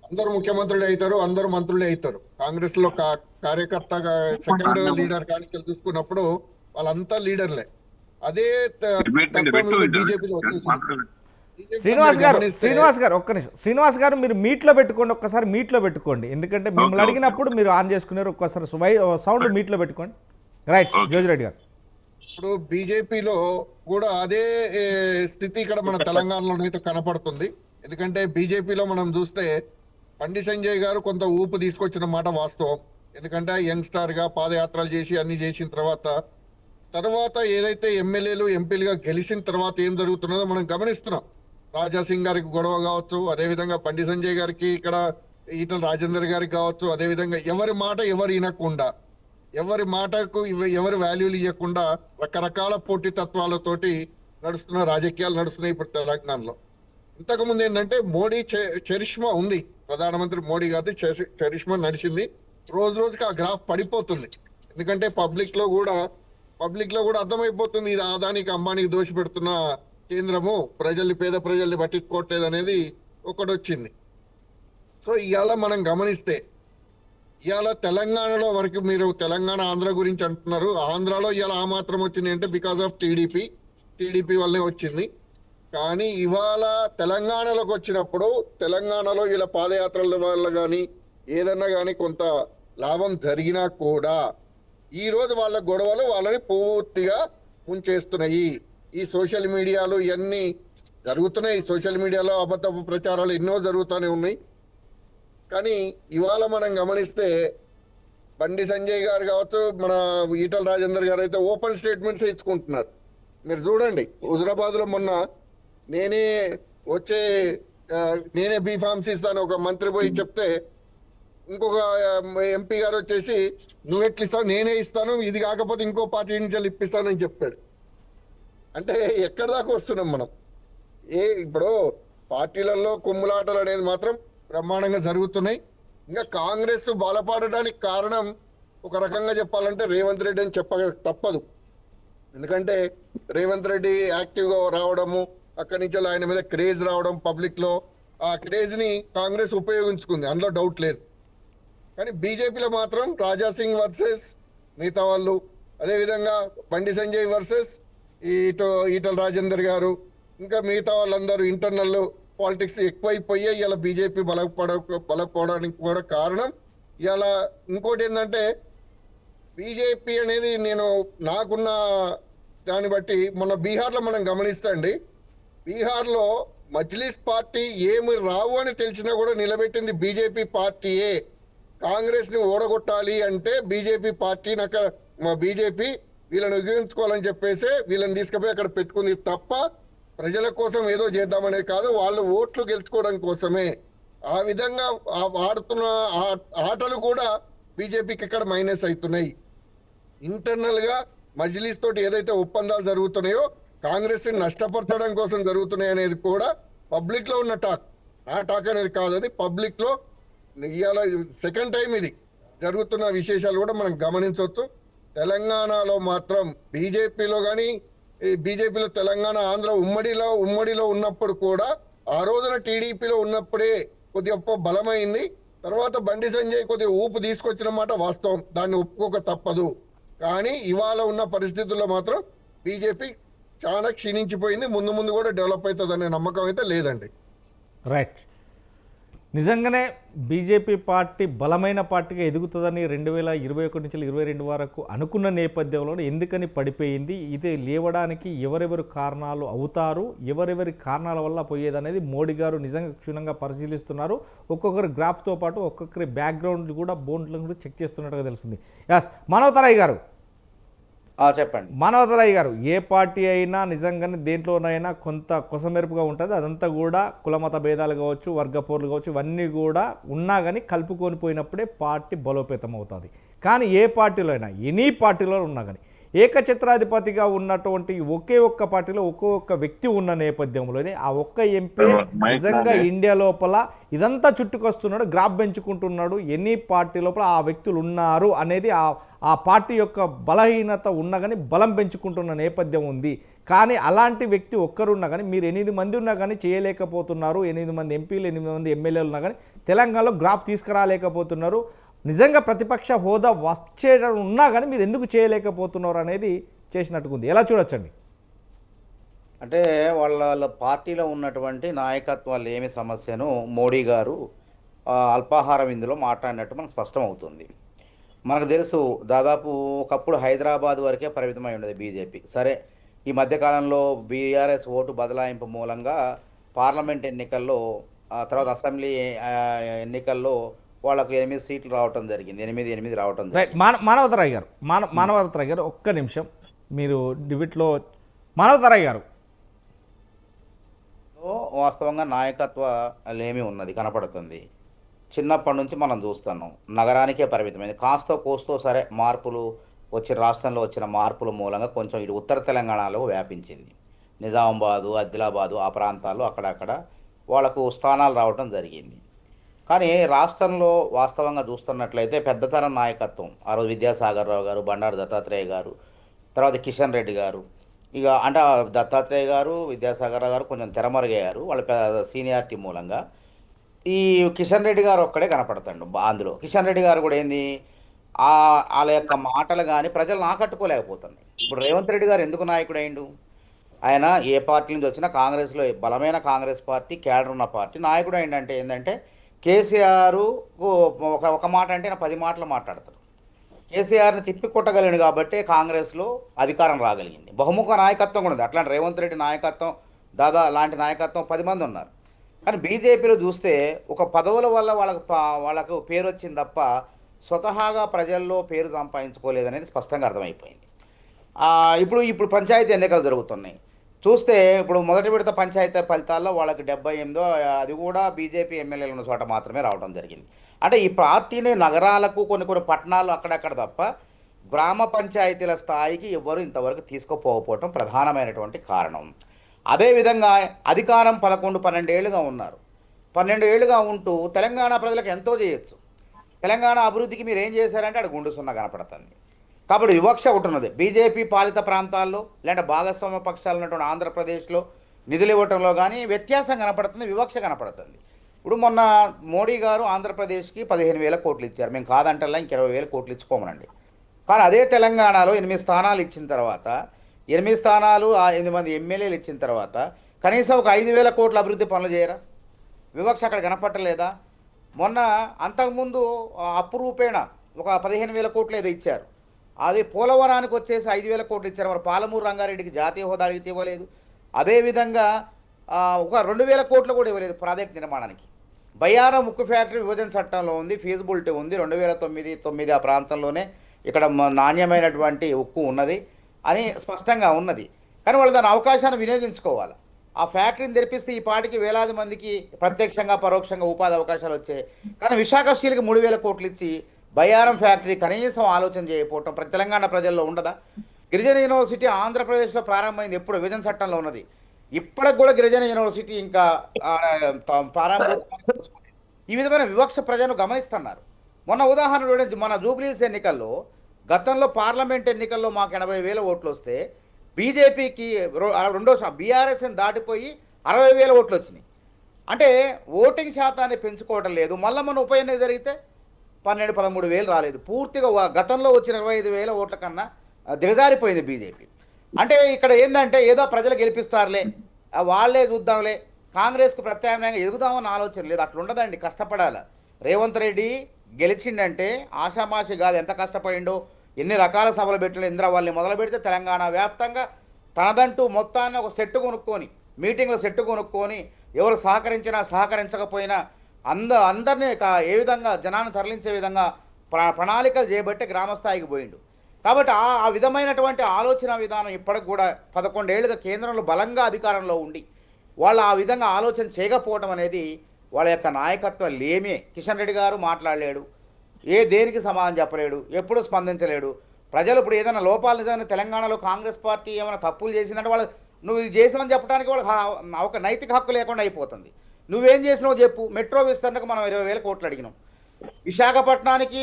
అందరూ ముఖ్యమంత్రులు అవుతారు, అందరూ మంత్రులే అవుతారు. కాంగ్రెస్ లో కార్యకర్తగా సెకండ్ లీడర్ కానీ చూసుకున్నప్పుడు వాళ్ళంతా లీడర్లే. అదే బీజేపీలో వచ్చేసింది. శ్రీనివాస్ గారు ఒక్క నిమిషం, శ్రీనివాస్ గారు మీరు మీట్లో పెట్టుకోండి, ఒక్కసారి మీట్లో పెట్టుకోండి, ఎందుకంటే మిమ్మల్ని అడిగినప్పుడు మీరు ఆన్ చేసుకున్నారు. ఒక్కసారి సౌండ్ మీట్లో పెట్టుకోండి. రైట్, జోజిరెడ్డి గారు. ఇప్పుడు బీజేపీలో కూడా అదే స్థితి ఇక్కడ మన తెలంగాణలో అయితే కనపడుతుంది. ఎందుకంటే బీజేపీలో మనం చూస్తే బండి సంజయ్ గారు కొంత ఊపు తీసుకొచ్చిన మాట వాస్తవం. ఎందుకంటే యంగ్స్టార్ గా పాదయాత్రలు చేసి అన్ని చేసిన తర్వాత ఏదైతే ఎమ్మెల్యేలు ఎంపీలుగా గెలిచిన తర్వాత ఏం జరుగుతున్నదో మనం గమనిస్తున్నాం. రాజాసింగ్ గారికి గొడవ కావచ్చు, అదేవిధంగా బండి సంజయ్ గారికి ఇక్కడ ఈటల రాజేందర్ గారికి కావచ్చు, అదేవిధంగా ఎవరి మాట ఎవరు వినకుండా, ఎవరి మాటకు ఎవరి వాల్యూలు ఇవ్వకుండా రకరకాల పోటీతత్వాలతోటి నడుస్తున్న రాజకీయాలు నడుస్తున్నాయి ఇప్పుడు తెలంగాణలో. ఇంతకుముందు ఏంటంటే మోడీ చరిష్మా ఉంది, ప్రధానమంత్రి మోడీ గారి చరిష్మా నడిచింది. రోజు రోజుకి ఆ గ్రాఫ్ పడిపోతుంది. ఎందుకంటే పబ్లిక్ లో కూడా అర్థమైపోతుంది ఇది అదానికి అంబానీకి దోషి పెడుతున్న కేంద్రము, పేద ప్రజల్ని పట్టించుకోవట్లేదు అనేది ఒకటి వచ్చింది. సో ఇవాళ మనం గమనిస్తే ఇవాళ తెలంగాణలో వరకు మీరు తెలంగాణ ఆంధ్ర గురించి అంటున్నారు. ఆంధ్రాలో ఇవాళ ఆ మాత్రం వచ్చింది అంటే బికాస్ ఆఫ్ టీడీపీ వల్లనే వచ్చింది. కానీ ఇవాళ తెలంగాణలోకి వచ్చినప్పుడు తెలంగాణలో ఇలా పాదయాత్రల వల్ల కానీ ఏదన్నా కానీ కొంత లాభం జరిగినా కూడా ఈ రోజు వాళ్ళ గొడవలు వాళ్ళని పూర్తిగా ముంచేస్తున్నాయి. ఈ సోషల్ మీడియాలో ఇవన్నీ జరుగుతున్నాయి. సోషల్ మీడియాలో అబద్ధపు ప్రచారాలు ఎన్నో జరుగుతూనే ఉన్నాయి. కానీ ఇవాళ మనం గమనిస్తే బండి సంజయ్ గారు కావచ్చు, మన ఈటల రాజేందర్ గారు అయితే ఓపెన్ స్టేట్మెంట్స్ ఇచ్చుకుంటున్నారు. మీరు చూడండి, హుజరాబాద్లో మొన్న నేనే బీఫామ్స్ ఇస్తాను ఒక మంత్రి పోయి చెప్తే ఇంకొక ఎంపీ గారు వచ్చేసి నువ్వు ఎట్లు ఇస్తావు, నేనే ఇస్తాను, ఇది కాకపోతే ఇంకో పార్టీ నుంచి ఇప్పిస్తానని చెప్పాడు. అంటే ఎక్కడి దాకా వస్తున్నాం మనం? ఇప్పుడు పార్టీలలో కుమ్ములాటలు అనేది మాత్రం బ్రహ్మాండంగా జరుగుతున్నాయి. ఇంకా కాంగ్రెస్ బలపడడానికి కారణం ఒక రకంగా చెప్పాలంటే రేవంత్ రెడ్డి అని చెప్పక తప్పదు. ఎందుకంటే రేవంత్ రెడ్డి యాక్టివ్గా రావడము, అక్కడి నుంచి ఆయన మీద క్రేజ్ రావడం పబ్లిక్ లో, ఆ క్రేజ్ ని కాంగ్రెస్ ఉపయోగించుకుంది, అందులో డౌట్ లేదు. కానీ బీజేపీలో మాత్రం రాజాసింగ్ వర్సెస్ మిగతా వాళ్ళు, అదేవిధంగా బండి సంజయ్ వర్సెస్ ఈటల రాజేందర్ గారు, ఇంకా మిగతా వాళ్ళందరూ ఇంటర్నల్ పాలిటిక్స్ ఎక్కువైపోయి ఇలా బీజేపీ బలపడడానికి కూడా కారణం. ఇలా ఇంకోటి ఏంటంటే బీజేపీ అనేది నాకున్న దాన్ని బట్టి మొన్న బీహార్లో మనం గమనిస్తే అండి, బీహార్లో మజ్లిస్ పార్టీ ఏమి రావు అని తెలిసినా కూడా నిలబెట్టింది బీజేపీ పార్టీయే. కాంగ్రెస్ ని ఓడగొట్టాలి అంటే బీజేపీ బీజేపీ వీళ్ళని ఉపయోగించుకోవాలని చెప్పేసి వీళ్ళని తీసుకుపోయి అక్కడ పెట్టుకుంది తప్ప ప్రజల కోసం ఏదో చేద్దామనేది కాదు. వాళ్ళు ఓట్లు గెలుచుకోవడం కోసమే ఆ విధంగా ఆడుతున్న ఆటలు కూడా బీజేపీకి ఇక్కడ మైనస్ అవుతున్నాయి. ఇంటర్నల్ గా మజ్లిస్ తోటి ఏదైతే ఒప్పందాలు జరుగుతున్నాయో కాంగ్రెస్ ని నష్టపరచడం కోసం జరుగుతున్నాయి అనేది కూడా పబ్లిక్ లో ఉన్న టాక్. నా టాక్ అనేది కాదు, అది పబ్లిక్ లో ఇవాళ సెకండ్ టైం ఇది జరుగుతున్న విశేషాలు కూడా మనం గమనించవచ్చు. తెలంగాణలో మాత్రం బీజేపీలో కానీ, బీజేపీలో తెలంగాణ ఆంధ్ర ఉమ్మడిలో ఉన్నప్పుడు కూడా ఆ రోజున టీడీపీలో ఉన్నప్పుడే కొద్దిగా బలమైంది. తర్వాత బండి సంజయ్ కొద్దిగా ఊపు తీసుకొచ్చిన మాట వాస్తవం, దాన్ని ఒప్పుకోక తప్పదు. కానీ ఇవాళ ఉన్న పరిస్థితుల్లో మాత్రం బీజేపీ చాలా క్షీణించిపోయింది. ముందు ముందు కూడా డెవలప్ అవుతుందనే నమ్మకం అయితే లేదండి. రైట్. నిజంగానే బీజేపీ పార్టీ బలమైన పార్టీగా ఎదుగుతుందని 2021 నుంచి 2022 వరకు అనుకున్న నేపథ్యంలో ఎందుకని పడిపోయింది, ఇది లేవడానికి ఎవరెవరు కారణాలు అవుతారు, ఎవరెవరి కారణాల వల్ల పోయేదనేది మోడీ గారు నిజంగా క్షుణ్ణంగా పరిశీలిస్తున్నారు. ఒక్కొక్కరి గ్రాఫ్తో పాటు ఒక్కొక్కరి బ్యాక్గ్రౌండ్ కూడా బోన్లను కూడా చెక్ చేస్తున్నట్టుగా తెలుస్తుంది. యాస్ మనోతరాయ్ గారు చెప్పండి. మనోదరయ్య గారు, ఏ పార్టీ అయినా నిజంగానే దేంట్లోనైనా కొంత కొసమెరుపుగా ఉంటుంది. అదంతా కూడా కులమత భేదాలు కావచ్చు, వర్గపోర్లు కావచ్చు, ఇవన్నీ కూడా ఉన్నా కానీ కలుపుకొని పోయినప్పుడే పార్టీ బలోపేతం అవుతుంది. కానీ ఏ పార్టీలో అయినా, ఎనీ పార్టీలో ఉన్నా కానీ ఏకఛత్రాధిపతిగా ఉన్నటువంటి ఒకే ఒక్క పార్టీలో ఒక్కొక్క వ్యక్తి ఉన్న నేపథ్యంలోనే ఆ ఒక్క ఎంపీ నిజంగా ఇండియా లోపల ఇదంతా చుట్టుకొస్తున్నాడు, గ్రాఫ్ పెంచుకుంటున్నాడు. ఎన్ని పార్టీ లోపల ఆ వ్యక్తులు ఉన్నారు అనేది ఆ పార్టీ యొక్క బలహీనత ఉన్నా కానీ బలం పెంచుకుంటున్న నేపథ్యం ఉంది. కానీ అలాంటి వ్యక్తి ఒక్కరున్నా కానీ మీరు 8 మంది ఉన్నా కానీ చేయలేకపోతున్నారు. 8 మంది ఎంపీలు, 8 మంది ఎమ్మెల్యేలు ఉన్నా కానీ తెలంగాణలో గ్రాఫ్ తీసుకురాలేకపోతున్నారు. నిజంగా ప్రతిపక్ష హోదా వచ్చే ఉన్నా కానీ మీరు ఎందుకు చేయలేకపోతున్నారు అనేది చేసినట్టుకుంది. ఎలా చూడొచ్చండి? అంటే వాళ్ళ పార్టీలో ఉన్నటువంటి నాయకత్వాలు ఏమి సమస్యను మోడీ గారు అల్పాహారం ఇందులో మాట్లాడినట్టు మనకు స్పష్టం అవుతుంది. మనకు తెలుసు, దాదాపు ఒకప్పుడు హైదరాబాద్ వరకే పరిమితమై ఉండేది బీజేపీ. సరే, ఈ మధ్యకాలంలో బీఆర్ఎస్ ఓటు బదలాయింపు మూలంగా పార్లమెంట్ ఎన్నికల్లో, తర్వాత అసెంబ్లీ ఎన్నికల్లో వాళ్ళకు 8 సీట్లు రావటం జరిగింది. 8 రావటం జరిగింది. మానవతరాయ్ గారు ఒక్క నిమిషం, మీరు డిబేట్లో మానవతరాయ్ గారు వాస్తవంగా నాయకత్వాలేమి ఉన్నది కనపడుతుంది. చిన్నప్పటి నుంచి మనం చూస్తున్నాం, నగరానికే పరిమితమైంది. కాస్తో కోస్తో సరే మార్పులు వచ్చి రాష్ట్రంలో వచ్చిన మార్పుల మూలంగా కొంచెం ఇటు ఉత్తర తెలంగాణలో వ్యాపించింది. నిజామాబాదు, ఆదిలాబాదు ఆ ప్రాంతాల్లో అక్కడక్కడ వాళ్ళకు స్థానాలు రావటం జరిగింది. కానీ రాష్ట్రంలో వాస్తవంగా చూస్తున్నట్లయితే పెద్దతరం నాయకత్వం ఆ రోజు విద్యాసాగర్ రావు గారు, బండారు దత్తాత్రేయ గారు, తర్వాత కిషన్ రెడ్డి గారు, ఇక అంటే దత్తాత్రేయ గారు, విద్యాసాగర్ రావు గారు కొంచెం తెరమరుగయ్యారు వాళ్ళ సీనియారిటీ మూలంగా. ఈ కిషన్ రెడ్డి గారు ఒక్కడే కనపడతాడు అందులో. కిషన్ రెడ్డి గారు కూడా ఏంది, వాళ్ళ యొక్క మాటలు కానీ ప్రజలను ఆకట్టుకోలేకపోతున్నాయి. ఇప్పుడు రేవంత్ రెడ్డి గారు ఎందుకు నాయకుడు అయిండు? ఆయన ఏ పార్టీ నుంచి వచ్చినా కాంగ్రెస్లో బలమైన కాంగ్రెస్ పార్టీ క్యాడర్ ఉన్న పార్టీ నాయకుడు అయిందంటే ఏంటంటే కేసీఆర్ ఒక మాట అంటే 10 మాటలు మాట్లాడతారు. కేసీఆర్ని తిప్పి కొట్టగలిగింది కాబట్టి కాంగ్రెస్లో అధికారం రాగలిగింది. బహుముఖ నాయకత్వం కూడా ఉంది. అట్లాంటి రేవంత్ రెడ్డి నాయకత్వం, లాంటి నాయకత్వం 10 మంది ఉన్నారు. కానీ బీజేపీలో చూస్తే ఒక పదవుల వల్ల వాళ్ళకు పేరు వచ్చింది తప్ప స్వతహాగా ప్రజల్లో పేరు సంపాదించుకోలేదనేది స్పష్టంగా అర్థమైపోయింది. ఇప్పుడు పంచాయతీ ఎన్నికలు జరుగుతున్నాయి. చూస్తే ఇప్పుడు మొదటి విడత పంచాయతీ ఫలితాల్లో వాళ్ళకి 78, అది కూడా బీజేపీ ఎమ్మెల్యేలు ఉన్న చోట మాత్రమే రావడం జరిగింది. అంటే ఈ పార్టీని నగరాలకు కొన్ని పట్టణాలు అక్కడక్కడ తప్ప గ్రామ పంచాయతీల స్థాయికి ఎవరు ఇంతవరకు తీసుకుపోకపోవటం ప్రధానమైనటువంటి కారణం. అదేవిధంగా అధికారం 11-12 ఏళ్ళుగా ఉన్నారు. 12 ఏళ్ళుగా ఉంటూ తెలంగాణ ప్రజలకు ఎంతో చేయొచ్చు. తెలంగాణ అభివృద్ధికి మీరు ఏం చేశారంటే అక్కడ గుండు సున్నా కనపడుతుంది. కాబట్టి వివక్ష ఒకటి ఉన్నది. బీజేపీ పాలిత ప్రాంతాల్లో లేదంటే భాగస్వామ్య పక్షాలు ఉన్నటువంటి ఆంధ్రప్రదేశ్లో నిధులు ఇవ్వటంలో కానీ వ్యత్యాసం కనపడుతుంది, వివక్ష కనపడుతుంది. ఇప్పుడు మొన్న మోడీ గారు ఆంధ్రప్రదేశ్కి 15,000 కోట్లు ఇచ్చారు. మేము కాదంటల్లా ఇంక 20,000 కోట్లు ఇచ్చుకోమనండి. కానీ అదే తెలంగాణలో 8 స్థానాలు ఇచ్చిన తర్వాత, 8 స్థానాలు 8 మంది ఎమ్మెల్యేలు ఇచ్చిన తర్వాత కనీసం ఒక 5,000 కోట్ల అభివృద్ధి పనులు చేయరా? వివక్ష అక్కడ కనపట్టలేదా? మొన్న అంతకుముందు అప్పు రూపేణ ఒక 15,000 కోట్లు ఏదో ఇచ్చారు. అది పోలవరానికి వచ్చేసి 5,000 కోట్లు ఇచ్చారు. మరి పాలమూరు రంగారెడ్డికి జాతీయ హోదా అడిగితే ఇవ్వలేదు. అదేవిధంగా ఒక 2,000 కోట్లు కూడా ఇవ్వలేదు ప్రాజెక్ట్ నిర్మాణానికి. బయ్యారం ఉక్కు ఫ్యాక్టరీ విభజన చట్టంలో ఉంది, ఫీజిబిలిటీ ఉంది. 2009 ఆ ప్రాంతంలోనే ఇక్కడ నాణ్యమైనటువంటి ఉక్కు ఉన్నది అని స్పష్టంగా ఉన్నది. కానీ వాళ్ళు దాని అవకాశాన్ని వినియోగించుకోవాలి. ఆ ఫ్యాక్టరీని తెరిపిస్తే ఈ పాటికి వేలాది మందికి ప్రత్యక్షంగా పరోక్షంగా ఉపాధి అవకాశాలు వచ్చాయి. కానీ విశాఖ స్టీల్కి 3,000 కోట్లు ఇచ్చి బయ్యారం ఫ్యాక్టరీ కనీసం ఆలోచన చేయకపోవటం తెలంగాణ ప్రజల్లో ఉండదా? గిరిజన యూనివర్సిటీ ఆంధ్రప్రదేశ్లో ప్రారంభమైంది ఎప్పుడు? విభజన చట్టంలో ఉన్నది. ఇప్పటికి కూడా గిరిజన యూనివర్సిటీ ఇంకా ప్రారంభం ఈ విధమైన వివక్ష ప్రజలు గమనిస్తున్నారు. మొన్న ఉదాహరణ చూడండి, మన జూబ్లీస్ ఎన్నికల్లో గతంలో పార్లమెంట్ ఎన్నికల్లో మాకు 80,000 ఓట్లు వస్తే బీజేపీకి రెండో బీఆర్ఎస్ని దాటిపోయి 60,000 ఓట్లు వచ్చినాయి. అంటే ఓటింగ్ శాతాన్ని పెంచుకోవడం లేదు. మళ్ళీ మన ఉప ఎన్నిక జరిగితే 12-13,000 రాలేదు. పూర్తిగా గతంలో వచ్చిన 25,000 ఓట్ల కన్నా దిగజారిపోయింది బీజేపీ. అంటే ఇక్కడ ఏంటంటే ఏదో ప్రజలు గెలిపిస్తారులే, వాళ్ళే చూద్దాంలే, కాంగ్రెస్కు ప్రత్యామ్నాయంగా ఎదుగుదామన్న ఆలోచన లేదు. అట్లా ఉండదండి, కష్టపడాలి. రేవంత్ రెడ్డి గెలిచిండంటే ఆషామాషి కాదు, ఎంత కష్టపడిండో, ఎన్ని రకాల సభలు పెట్టిన ఇంద్ర వాళ్ళని మొదలు పెడితే తెలంగాణ వ్యాప్తంగా తనదంటూ మొత్తాన్ని ఒక సెట్టు కొనుక్కొని, మీటింగ్లో సెట్టు కొనుక్కొని, ఎవరు సహకరించినా సహకరించకపోయినా అందరినీ ఏ విధంగా జనాన్ని తరలించే విధంగా ప్రణాళికలు చేయబట్టి గ్రామస్థాయికి పోయిండు. కాబట్టి ఆ విధమైనటువంటి ఆలోచన విధానం ఇప్పటికి కూడా 11 ఏళ్ళుగా కేంద్రంలో బలంగా అధికారంలో ఉండి వాళ్ళు ఆ విధంగా ఆలోచన చేయకపోవడం అనేది వాళ్ళ యొక్క నాయకత్వం లేమే. కిషన్ రెడ్డి గారు మాట్లాడలేడు, దేనికి సమాధానం చెప్పలేడు, ఎప్పుడు స్పందించలేడు. ప్రజలు ఇప్పుడు ఏదైనా లోపాలు నిజంగా తెలంగాణలో కాంగ్రెస్ పార్టీ ఏమైనా తప్పులు చేసిందంటే వాళ్ళు నువ్వు ఇది చేసినావని చెప్పడానికి వాళ్ళకి ఒక నైతిక హక్కు లేకుండా అయిపోతుంది. నువ్వేం చేసినావు చెప్పు. మెట్రో విస్తరణకు మనం 20,000 కోట్లు అడిగినాం. విశాఖపట్నానికి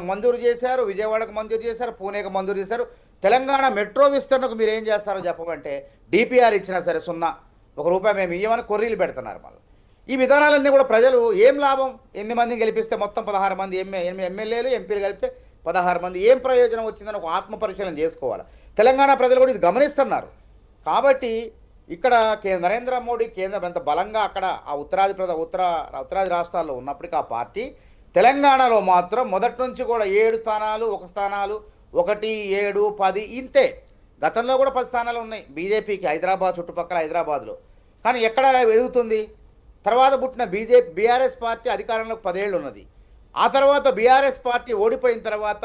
మంజూరు చేశారు, విజయవాడకు మంజూరు చేశారు, పూణేకి మంజూరు చేశారు. తెలంగాణ మెట్రో విస్తరణకు మీరు ఏం చేస్తారో చెప్పమంటే డిపిఆర్ ఇచ్చినా సరే ₹1 మేము ఇవ్వమని కొర్రీలు పెడుతున్నారు. మళ్ళీ ఈ విధానాలన్నీ కూడా ప్రజలు ఏం లాభం? 8 మందిని గెలిపిస్తే మొత్తం 16 మంది ఎమ్మెల్యేలు ఎంపీలు కలిపితే 16 మంది, ఏం ప్రయోజనం వచ్చిందని ఒక ఆత్మ పరిశీలన చేసుకోవాలి. తెలంగాణ ప్రజలు కూడా ఇది గమనిస్తున్నారు. కాబట్టి ఇక్కడ నరేంద్ర మోడీ కేంద్రం ఎంత బలంగా అక్కడ ఆ ఉత్తరాది రాష్ట్రాల్లో ఉన్నప్పటికీ ఆ పార్టీ తెలంగాణలో మాత్రం మొదటి నుంచి కూడా 7 స్థానాలు, 1 స్థానాలు, 1, 7, 10 ఇంతే. గతంలో కూడా 10 స్థానాలు ఉన్నాయి బీజేపీకి హైదరాబాద్ చుట్టుపక్కల హైదరాబాద్లో. కానీ ఎక్కడ ఎదుగుతుంది? తర్వాత పుట్టిన బీఆర్ఎస్ పార్టీ అధికారంలోకి 10 ఏళ్ళు ఉన్నది. ఆ తర్వాత బీఆర్ఎస్ పార్టీ ఓడిపోయిన తర్వాత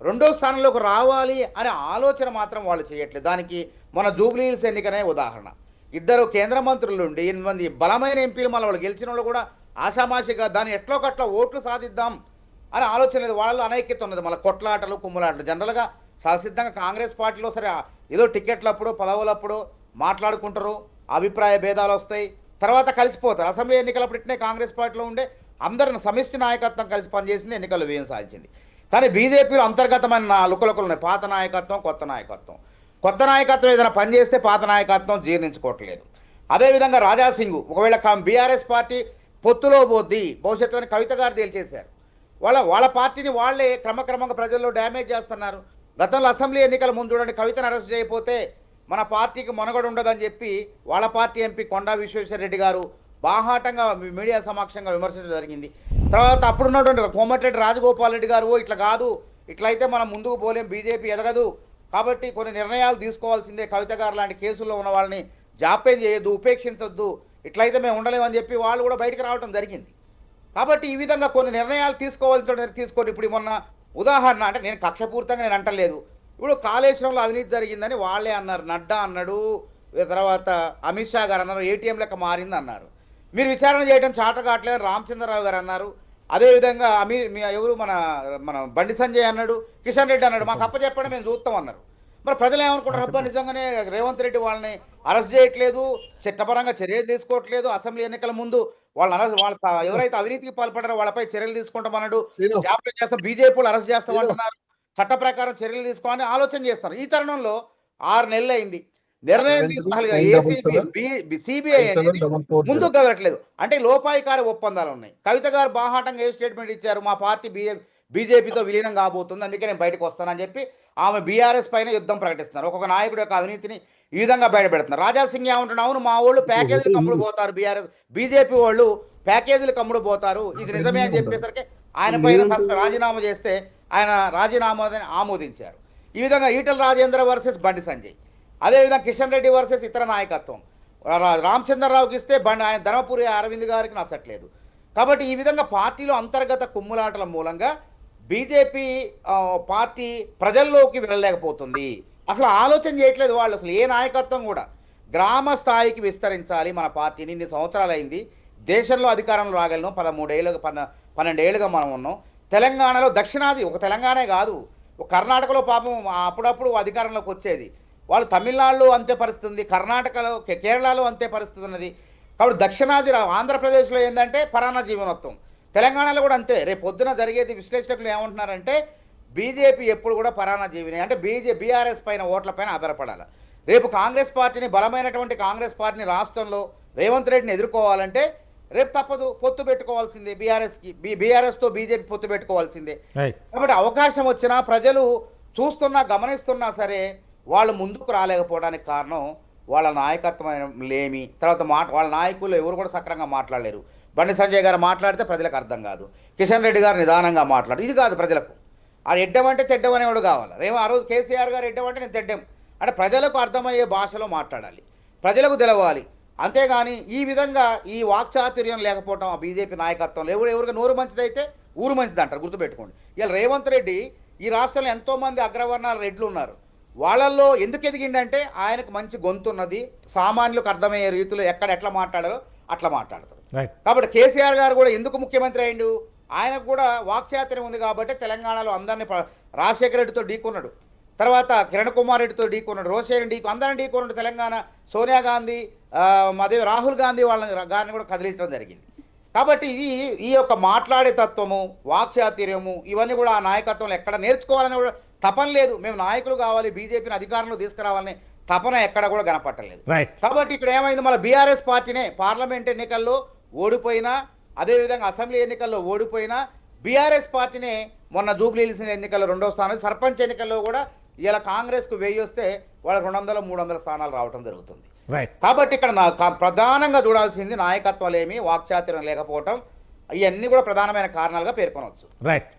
రెండో స్థానంలోకి రావాలి అనే ఆలోచన మాత్రం వాళ్ళు చేయట్లేదు. దానికి మన జూబ్లీహిల్స్ ఎన్నికనే ఉదాహరణ. 2 కేంద్ర మంత్రులు ఉండి 8 మంది బలమైన ఎంపీలు, మళ్ళీ వాళ్ళు గెలిచిన వాళ్ళు కూడా ఆషామాషిగా దాన్ని ఎట్లోకట్లా ఓట్లు సాధిద్దాం అని ఆలోచన లేదు. వాళ్ళు అనైక్యత ఉన్నది, మళ్ళీ కొట్లాటలు కుమ్ములాటలు. జనరల్గా సహసిద్ధంగా కాంగ్రెస్ పార్టీలో సరే ఏదో టికెట్లప్పుడు పదవులప్పుడు మాట్లాడుకుంటారు, అభిప్రాయ భేదాలు వస్తాయి, తర్వాత కలిసిపోతారు. అసెంబ్లీ ఎన్నికలప్పుడు ఇట్నే కాంగ్రెస్ పార్టీలో ఉండే అందరిని సమిష్టి నాయకత్వం కలిసి పనిచేసింది, ఎన్నికల్లో వ్యయం సాధించింది. కానీ బీజేపీలో అంతర్గతమైన లుకలుకలు ఉన్నాయి. పాత నాయకత్వం, కొత్త నాయకత్వం. కొత్త నాయకత్వం ఏదైనా పనిచేస్తే పాత నాయకత్వం జీర్ణించుకోవట్లేదు. అదేవిధంగా రాజాసింగ్ ఒకవేళ బీఆర్ఎస్ పార్టీ పొత్తులో పోద్ది భవిష్యత్తులో కవిత గారు తేల్చేశారు. వాళ్ళ పార్టీని వాళ్ళే క్రమక్రమంగా ప్రజల్లో డ్యామేజ్ చేస్తున్నారు. గతంలో అసెంబ్లీ ఎన్నికల ముందు చూడండి, కవితను అరెస్ట్ చేయకపోతే మన పార్టీకి మనుగడ ఉండదని చెప్పి వాళ్ళ పార్టీ ఎంపీ కొండా విశ్వేశ్వరరెడ్డి గారు బాహాటంగా మీడియా సమక్షంగా విమర్శించడం జరిగింది. తర్వాత అప్పుడున్నటువంటి కోమటిరెడ్డి రాజగోపాల్ రెడ్డి గారు ఇట్లా కాదు, ఇట్లయితే మనం ముందుకు పోలేం, బీజేపీ ఎదగదు, కాబట్టి కొన్ని నిర్ణయాలు తీసుకోవాల్సిందే, కవిత గారు లాంటి కేసుల్లో ఉన్న వాళ్ళని జాప్యం చేయొద్దు, ఉపేక్షించొద్దు, ఇట్లయితే మేము ఉండలేమని చెప్పి వాళ్ళు కూడా బయటికి రావడం జరిగింది. కాబట్టి ఈ విధంగా కొన్ని నిర్ణయాలు తీసుకొని ఇప్పుడు మొన్న ఉదాహరణ, అంటే నేను కక్షపూరితంగా నేను అంటలేదు, ఇప్పుడు కాళేశ్వరంలో అవినీతి జరిగిందని వాళ్ళే అన్నారు, నడ్డా అన్నాడు, తర్వాత అమిత్ షా గారు అన్నారు, ఏటీఎం లెక్క మారింది అన్నారు. మీరు విచారణ చేయడం చాట కావట్లేదు రామచంద్రరావు గారు అన్నారు. అదేవిధంగా ఎవరు మన బండి సంజయ్ అన్నాడు, కిషన్ రెడ్డి అన్నాడు, మాకు అప్పచెప్పండి మేము చూస్తాం అన్నారు. మరి ప్రజలు ఏమనుకుంటారు? అబ్బా నిజంగానే రేవంత్ రెడ్డి వాళ్ళని అరెస్ట్ చేయట్లేదు, చట్టపరంగా చర్యలు తీసుకోవట్లేదు, అసెంబ్లీ ఎన్నికల ముందు వాళ్ళ ఎవరైతే అవినీతికి పాల్పడారో వాళ్ళపై చర్యలు తీసుకుంటామన్నాడు, జాప్యం చేస్తాం, బీజేపీలు అరెస్ట్ చేస్తామంటున్నారు, చట్ట ప్రకారం చర్యలు తీసుకోవాలని ఆలోచన చేస్తారు. ఈ తరుణంలో 6 నెలలు అయింది, నిర్ణయం తీసుకోవాలి. సిబిఐ ముందుకు కదలట్లేదు. అంటే లోపాయికారి ఒప్పందాలు ఉన్నాయి. కవిత గారు బాహాటంగా ఏ స్టేట్మెంట్ ఇచ్చారు, మా పార్టీ బీజేపీతో విలీనం కాబోతుంది, అందుకే నేను బయటకు వస్తానని చెప్పి ఆమె బీఆర్ఎస్ పైన యుద్ధం ప్రకటిస్తున్నారు. ఒక్కొక్క నాయకుడు యొక్క అవినీతిని ఈ విధంగా బయటపెడుతున్నారు. రాజాసింగ్ ఏమంటున్నావు, అవును మా వాళ్ళు ప్యాకేజీలు కమ్ముడు పోతారు, బీజేపీ వాళ్ళు ప్యాకేజీలు కమ్ముడు పోతారు, ఇది నిజమే అని చెప్పేసరికి ఆయన పైన రాజీనామా చేస్తే ఆయన రాజీనామాని ఆమోదించారు. ఈ విధంగా ఈటల రాజేంద్ర వర్సెస్ బండి సంజయ్, అదేవిధంగా కిషన్ రెడ్డి వర్సెస్ ఇతర నాయకత్వం, రామచంద్రరావుకి ఇస్తే ఆయన ధర్మపురి అరవింద్ గారికి నచ్చట్లేదు. కాబట్టి ఈ విధంగా పార్టీలో అంతర్గత కుమ్ములాటల మూలంగా బీజేపీ పార్టీ ప్రజల్లోకి వెళ్ళలేకపోతుంది. అసలు ఆలోచన చేయట్లేదు వాళ్ళు. అసలు ఏ నాయకత్వం కూడా గ్రామ స్థాయికి విస్తరించాలి మన పార్టీని. ఇన్ని సంవత్సరాలు అయింది, దేశంలో అధికారంలో రాగలను 12 ఏళ్ళుగా మనం ఉన్నాం. తెలంగాణలో దక్షిణాది ఒక తెలంగాణే కాదు, కర్ణాటకలో పాపం అప్పుడప్పుడు అధికారంలోకి వచ్చేది. వాళ్ళు తమిళనాడులో అంతే పరిస్థితి ఉంది, కర్ణాటకలో కేరళలో అంతే పరిస్థితి ఉన్నది. కాబట్టి దక్షిణాది ఆంధ్రప్రదేశ్లో ఏంటంటే పరాన్న జీవనోత్వం, తెలంగాణలో కూడా అంతే. రేపు పొద్దున జరిగేది విశ్లేషకులు ఏమంటున్నారంటే బీజేపీ ఎప్పుడు కూడా పరాన్న జీవిని అంటే బీఆర్ఎస్ పైన ఓట్ల పైన ఆధారపడాలి. రేపు కాంగ్రెస్ పార్టీని, బలమైనటువంటి కాంగ్రెస్ పార్టీని రాష్ట్రంలో రేవంత్ రెడ్డిని ఎదుర్కోవాలంటే రేపు తప్పదు, పొత్తు పెట్టుకోవాల్సిందే. బీఆర్ఎస్తో బీజేపీ పొత్తు పెట్టుకోవాల్సిందే. కాబట్టి అవకాశం వచ్చినా ప్రజలు చూస్తున్నా గమనిస్తున్నా సరే వాళ్ళు ముందుకు రాలేకపోవడానికి కారణం వాళ్ళ నాయకత్వం లేమి. తర్వాత వాళ్ళ నాయకులు ఎవరు కూడా సక్రంగా మాట్లాడలేరు. బండి సంజయ్ గారు మాట్లాడితే ప్రజలకు అర్థం కాదు, కిషన్ రెడ్డి గారు నిదానంగా మాట్లాడు, ఇది కాదు ప్రజలకు. ఆ ఎడ్డమంటే తెడ్డం అనేవాడు కావాలి. ఆ రోజు కేసీఆర్ గారు ఎడ్డమంటే నేను తెడ్డం అంటే ప్రజలకు అర్థమయ్యే భాషలో మాట్లాడాలి, ప్రజలకు తెలవాలి. అంతేగాని ఈ విధంగా ఈ వాక్చాతుర్యం లేకపోవడం ఆ బీజేపీ నాయకత్వంలో ఎవరికి నోరు మంచిదైతే ఊరు మంచిది అంటారు, గుర్తుపెట్టుకోండి. ఇలా రేవంత్ రెడ్డి ఈ రాష్ట్రంలో ఎంతోమంది అగ్రవర్ణాల రెడ్లు ఉన్నారు, వాళ్ళల్లో ఎందుకు ఎదిగిండంటే ఆయనకు మంచి గొంతు ఉన్నది, సామాన్యులకు అర్థమయ్యే రీతిలో ఎట్లా మాట్లాడాలో అట్లా మాట్లాడతారు. కాబట్టి కేసీఆర్ గారు కూడా ఎందుకు ముఖ్యమంత్రి అయిండు, ఆయనకు కూడా వాక్చాతుర్యం ఉంది కాబట్టి తెలంగాణలో అందరినీ రాజశేఖర రెడ్డితో ఢీకొన్నాడు, తర్వాత కిరణ్ కుమార్ రెడ్డితో ఢీకొన్నాడు, రోషేని అందరిని ఢీకొన్నాడు. తెలంగాణ సోనియా గాంధీ, అదే రాహుల్ గాంధీ గారిని కూడా కదిలించడం జరిగింది. కాబట్టి ఈ యొక్క మాట్లాడే తత్వము, వాక్చాతుర్యము ఇవన్నీ కూడా ఆ నాయకత్వంలో ఎక్కడ నేర్చుకోవాలని కూడా తపన లేదు. మేము నాయకులు కావాలి, బీజేపీని అధికారంలో తీసుకురావాలని తపన ఎక్కడ కూడా కనపట్టలేదు. కాబట్టి ఇక్కడ ఏమైంది, మళ్ళీ బీఆర్ఎస్ పార్టీనే పార్లమెంట్ ఎన్నికల్లో ఓడిపోయినా, అదేవిధంగా అసెంబ్లీ ఎన్నికల్లో ఓడిపోయినా బీఆర్ఎస్ పార్టీనే మొన్న జూబ్లీహిల్స్ ఎన్నికల్లో 2వ స్థానం, సర్పంచ్ ఎన్నికల్లో కూడా ఇలా కాంగ్రెస్కు 1000 వస్తే వాళ్ళకి 200-300 స్థానాలు రావడం జరుగుతుంది. కాబట్టి ఇక్కడ ప్రధానంగా చూడాల్సింది నాయకత్వాలేమి, వాక్చాతుర్యం లేకపోవటం, ఇవన్నీ కూడా ప్రధానమైన కారణాలుగా పేర్కొనవచ్చు. రైట్.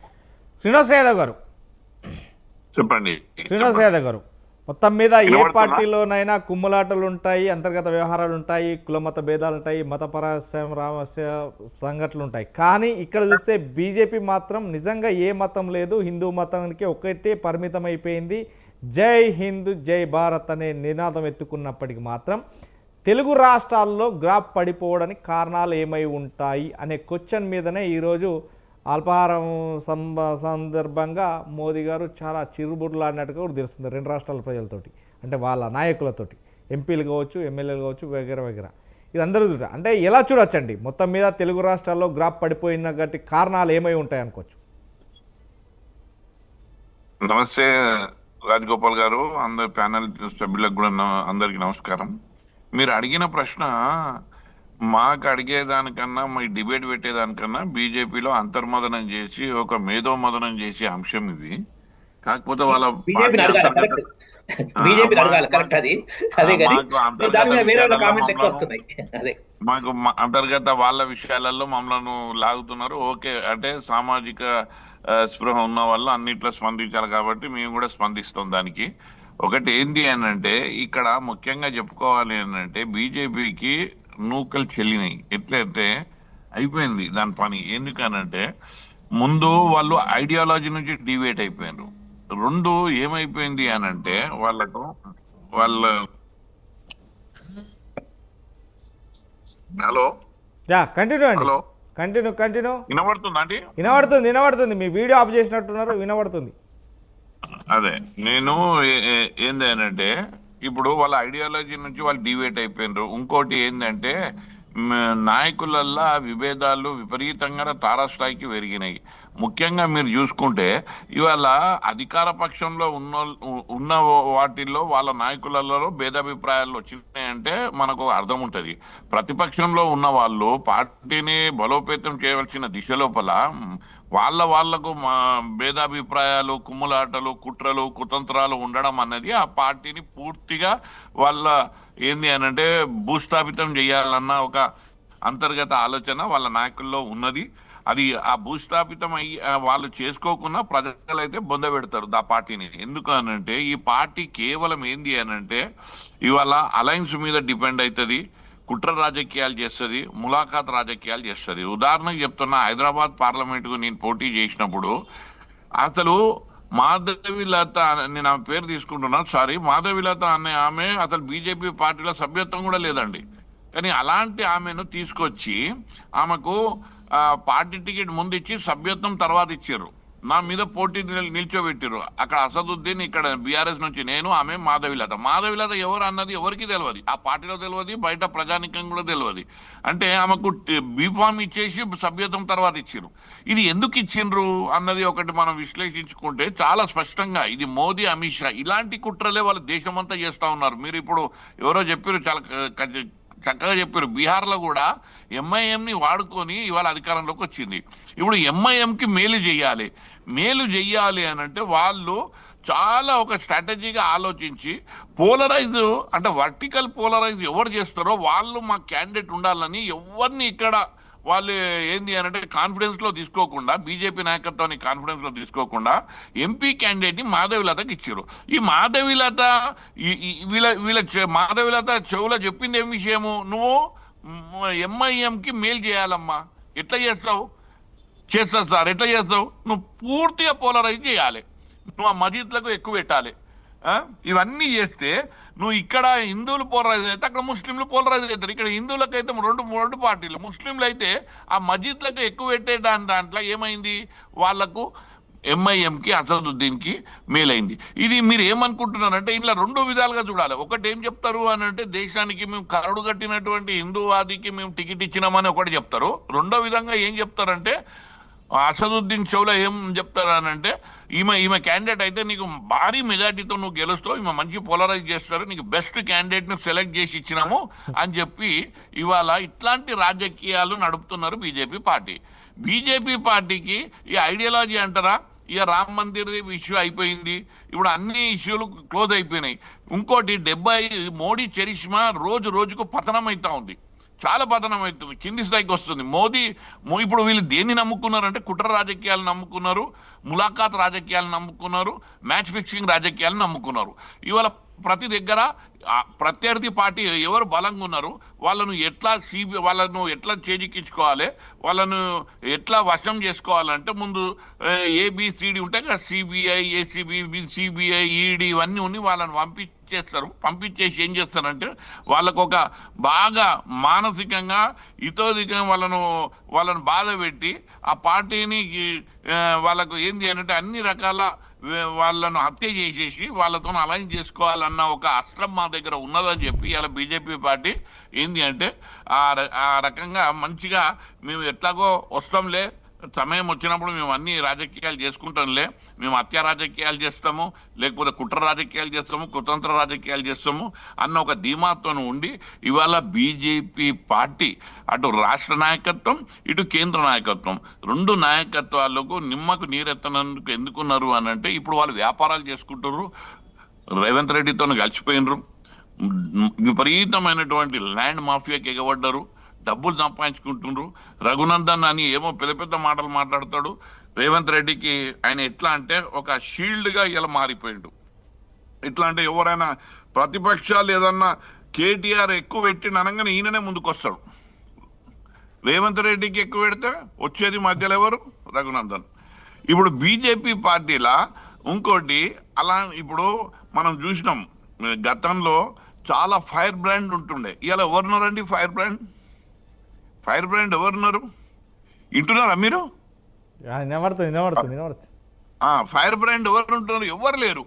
శ్రీనివాస్ యాదవ్ గారు చెప్పండి. శ్రీనివాస్ యాదవ్ గారు, మొత్తం మీద ఏ పార్టీలోనైనా కుమ్ములాటలు ఉంటాయి, అంతర్గత వ్యవహారాలు ఉంటాయి, కులమత భేదాలు ఉంటాయి, మతపర సంఘటనలు ఉంటాయి. కానీ ఇక్కడ చూస్తే బీజేపీ మాత్రం నిజంగా ఏ మతం లేదు, హిందూ మతానికి ఒకటే పరిమితం అయిపోయింది. జై హింద్ జై భారత్ అనే నినాదం ఎత్తుకున్నప్పటికీ మాత్రం తెలుగు రాష్ట్రాల్లో గ్రాఫ్ పడిపోవడానికి కారణాలు ఏమై ఉంటాయి అనే క్వశ్చన్ మీదనే ఈరోజు అల్పాహారం సందర్భంగా మోదీ గారు చాలా చిరుబుర్లాడినట్టుగా కూడా తెలుస్తుంది 2 రాష్ట్రాల ప్రజలతోటి, అంటే వాళ్ళ నాయకులతోటి, ఎంపీలు కావచ్చు, ఎమ్మెల్యేలు కావచ్చు, వగేరా వగేరా. ఇది అందరూ అంటే ఎలా చూడొచ్చండి మొత్తం మీద తెలుగు రాష్ట్రాల్లో గ్రాఫ్ పడిపోయిన గట్టి కారణాలు ఏమై ఉంటాయి అనుకోవచ్చు? నమస్తే రాజగోపాల్ గారు, అందరు ప్యానెల్ సభ్యులకు కూడా అందరికి నమస్కారం. మీరు అడిగిన ప్రశ్న మాకు అడిగేదానికన్నా, మీ డిబేట్ పెట్టేదానికన్నా బీజేపీలో అంతర్మదనం చేసి ఒక మేధోమదనం చేసే అంశం ఇది. కాకపోతే వాళ్ళ మాకు అంతర్గత వాళ్ళ విషయాలలో మమ్మల్ని లాగుతున్నారు. ఓకే అంటే సామాజిక స్పృహ ఉన్న వాళ్ళు అన్నిట్లో స్పందించాలి కాబట్టి మేము కూడా స్పందిస్తాం దానికి. ఒకటి ఏంది అని అంటే ఇక్కడ ముఖ్యంగా చెప్పుకోవాలి అంటే బీజేపీకి నూకలు చెల్లినాయి. ఎట్లయితే అయిపోయింది దాని పని. ఎందుకనంటే ముందు వాళ్ళు ఐడియాలజీ నుంచి డివేట్ అయిపోయారు. 2 ఏమైపోయింది అని అంటే వాళ్ళకు హలో కంటిన్యూ అండి. Hello continue. వినబడుతుందా అండి? వినబడుతుంది. మీ వీడియో ఆఫ్ చేసినట్టున్నారు, వినబడుతుంది. అదే నేను ఏంది అంటే ఇప్పుడు వాళ్ళ ఐడియాలజీ నుంచి వాళ్ళు డివేట్ అయిపోయినారు. ఇంకోటి ఏంటంటే నాయకులల్లో విభేదాలు విపరీతంగా తారాస్థాయికి పెరిగినాయి. ముఖ్యంగా మీరు చూసుకుంటే ఇవాళ అధికార పక్షంలో ఉన్న వాటిల్లో వాళ్ళ నాయకులలో భేదాభిప్రాయాలు వచ్చినాయంటే మనకు అర్థం ఉంటుంది. ప్రతిపక్షంలో ఉన్న వాళ్ళు పార్టీని బలోపేతం చేయవలసిన దిశ లోపల వాళ్లకు భేదాభిప్రాయాలు, కుమ్ములాటలు, కుట్రలు, కుతంత్రాలు ఉండడం అన్నది ఆ పార్టీని పూర్తిగా వాళ్ళ ఏంది అనంటే భూస్థాపితం చేయాలన్న ఒక అంతర్గత ఆలోచన వాళ్ళ నాయకుల్లో ఉన్నది. అది ఆ భూస్థాపితం అయ్యి వాళ్ళు చేసుకోకుండా ప్రజలైతే బొంద పెడతారు ఆ పార్టీని. ఎందుకు అనంటే ఈ పార్టీ కేవలం ఏంది అనంటే ఇవాళ అలయన్స్ మీద డిపెండ్ అవుతుంది, కుట్ర రాజకీయాలు చేస్తుంది, ములాఖాత్ రాజకీయాలు చేస్తుంది. ఉదాహరణకు చెప్తున్నా, హైదరాబాద్ పార్లమెంటుకు నేను పోటీ చేసినప్పుడు అసలు మాధవిలత, నేను ఆమె పేరు తీసుకుంటున్నాను, మాధవిలత అనే ఆమె అసలు బీజేపీ పార్టీలో సభ్యత్వం కూడా లేదండి. కానీ అలాంటి ఆమెను తీసుకొచ్చి ఆమెకు పార్టీ టికెట్ ముందు ఇచ్చి సభ్యత్వం తర్వాత ఇచ్చారు. నా మీద పోటీ నిల్చోబెట్టారు. అక్కడ అసదుద్దీన్, ఇక్కడ బీఆర్ఎస్ నుంచి నేను, ఆమె మాధవిలత. మాధవిలత ఎవరు అన్నది ఎవరికి తెలియదు, ఆ పార్టీలో తెలియదు, బయట ప్రజానికం కూడా తెలియదు. అంటే ఆమెకు బీఫామ్ ఇచ్చేసి సభ్యత్వం తర్వాత ఇచ్చారు. ఇది ఎందుకు ఇచ్చిండ్రు అన్నది ఒకటి మనం విశ్లేషించుకుంటే చాలా స్పష్టంగా ఇది మోదీ, అమిత్ షా ఇలాంటి కుట్రలే వాళ్ళు దేశమంతా చేస్తా ఉన్నారు. మీరు ఇప్పుడు ఎవరో చెప్పారు, చాలా చక్కగా చెప్పారు, బీహార్లో కూడా ఎంఐఎంని వాడుకొని ఇవాళ అధికారంలోకి వచ్చింది. ఇప్పుడు ఎంఐఎంకి మేలు చెయ్యాలి అని అంటే వాళ్ళు చాలా ఒక స్ట్రాటజీగా ఆలోచించి పోలరైజ్, అంటే వర్టికల్ పోలరైజ్ ఎవరు చేస్తారో వాళ్ళు మా క్యాండిడేట్ ఉండాలని ఎవరిని ఇక్కడ వాళ్ళు ఏంది అనంటే కాన్ఫిడెన్స్లో తీసుకోకుండా, బీజేపీ నాయకత్వాన్ని కాన్ఫిడెన్స్లో తీసుకోకుండా ఎంపీ క్యాండిడేట్ని మాధవిలతకి ఇచ్చారు. ఈ మాధవిలత మాధవిలత చెవులో చెప్పింది ఏం విషయము, నువ్వు ఎంఐఎంకి మేలు చేయాలమ్మా. ఎట్లా చేస్తావు సార్, ఎట్లా చేస్తావు? నువ్వు పూర్తిగా పోలరైజ్ చేయాలి, నువ్వు ఆ మసీద్లకు ఎక్కువ పెట్టాలి. ఇవన్నీ చేస్తే నువ్వు ఇక్కడ హిందువులు పోలరైజ్ అయితే అక్కడ ముస్లింలు పోలరైజ్ అవుతారు. ఇక్కడ హిందువులకైతే రెండు పార్టీలు, ముస్లింలు అయితే ఆ మసీద్లకు ఎక్కువ పెట్టే దాంట్లో ఏమైంది, వాళ్లకు ఎంఐఎంకి అసదుద్దీన్కి మేలైంది. ఇది మీరు ఏమనుకుంటున్నారంటే ఇలా రెండు విధాలుగా చూడాలి. ఒకటి ఏం చెప్తారు అని అంటే దేశానికి మేము కరడు కట్టినటువంటి హిందూవాదికి మేము టికెట్ ఇచ్చినామని ఒకటి చెప్తారు. రెండో విధంగా ఏం చెప్తారంటే అసదుద్దీన్ చౌలా ఏం చెప్తారు అని అంటే ఈమె క్యాండిడేట్ అయితే నీకు భారీ మెజార్టీతో నువ్వు గెలుస్తావు, ఈమె మంచి పోలరైజ్ చేస్తారు, నీకు బెస్ట్ క్యాండిడేట్ను సెలెక్ట్ చేసి ఇచ్చినాము అని చెప్పి ఇవాళ ఇట్లాంటి రాజకీయాలు నడుపుతున్నారు బీజేపీ పార్టీ. బీజేపీ పార్టీకి ఈ ఐడియాలజీ అంటారా, ఇక రామ్ మందిర్ ఇష్యూ అయిపోయింది, ఇప్పుడు అన్ని ఇష్యూలు క్లోజ్ అయిపోయినాయి. ఇంకోటి మోడీ చరిష్మా రోజుకు పతనం అవుతా ఉంది, చాలా పతనం అవుతుంది, కింది స్థాయికి వస్తుంది. ఇప్పుడు వీళ్ళు దేన్ని నమ్ముకున్నారంటే కుట్ర రాజకీయాలు నమ్ముకున్నారు, ములాఖాత్ రాజకీయాలు నమ్ముకున్నారు, మ్యాచ్ ఫిక్సింగ్ రాజకీయాలు నమ్ముకున్నారు. ఇవాళ ప్రతి దగ్గర ప్రత్యర్థి పార్టీ ఎవరు బలంగా ఉన్నారు వాళ్ళను ఎట్లా చేజిక్కించుకోవాలి, వాళ్ళను ఎట్లా వశం చేసుకోవాలంటే ముందు ఏబిసిడి ఉంటాయి కదా, సిబిఐ, ఏసీబీ, సిబిఐ, ఈడీ ఇవన్నీ ఉండి వాళ్ళని పంపించేసి ఏం చేస్తారంటే వాళ్ళకు ఒక బాగా మానసికంగా ఇతోధికంగా వాళ్ళను బాధ పెట్టి ఆ పార్టీని వాళ్ళకు ఏంది అంటే అన్ని రకాల వాళ్ళను హత్య చేసేసి వాళ్ళతో అలైన్ చేసుకోవాలన్న ఒక అస్త్రం మా దగ్గర ఉన్నదని చెప్పి ఇలా బీజేపీ పార్టీ ఏంది అంటే ఆ రకంగా మంచిగా మేము ఎట్లాగో వస్తాంలే, సమయం వచ్చినప్పుడు మేము అన్ని రాజకీయాలు చేసుకుంటాంలే, మేము హత్య రాజకీయాలు చేస్తాము, లేకపోతే కుట్ర రాజకీయాలు చేస్తాము, కుతంత్ర రాజకీయాలు చేస్తాము అన్న ఒక ధీమాతో ఉండి ఇవాళ బీజేపీ పార్టీ అటు రాష్ట్ర నాయకత్వం ఇటు కేంద్ర నాయకత్వం రెండు నాయకత్వాలకు నిమ్మకు నీరెత్తనందుకు ఎందుకున్నారు అని అంటే ఇప్పుడు వాళ్ళు వ్యాపారాలు చేసుకుంటారు, రేవంత్ రెడ్డితో కలిసిపోయినరు, విపరీతమైనటువంటి ల్యాండ్ మాఫియాకి ఎగబడ్డారు, డబ్బులు సంపాదించుకుంటుండ్రు. రఘునందన్ అని ఏమో పెద్ద మాటలు మాట్లాడతాడు. రేవంత్ రెడ్డికి ఆయన ఎట్లా అంటే ఒక షీల్డ్గా ఇలా మారిపోయిండు. ఎట్లా అంటే ఎవరైనా ప్రతిపక్షాలు ఏదన్నా కేటీఆర్ ఎక్కువ పెట్టిన అనగానే ఈయననే ముందుకు వస్తాడు. రేవంత్ రెడ్డికి ఎక్కువ పెడితే వచ్చేది మధ్యలో ఎవరు, రఘునందన్. ఇప్పుడు బీజేపీ పార్టీలా ఇంకోటి అలా ఇప్పుడు మనం చూసినాం గతంలో చాలా ఫైర్ బ్రాండ్ ఉంటుండే, ఇవాళ ఎవరున్నారండి ఫైర్ బ్రాండ్ ఎవరున్నారు, వింటున్నారా మీరు? వినబడుతుంది. ఫైర్ బ్రాండ్ ఎవరు ఉంటున్నారు, ఎవరు లేరు.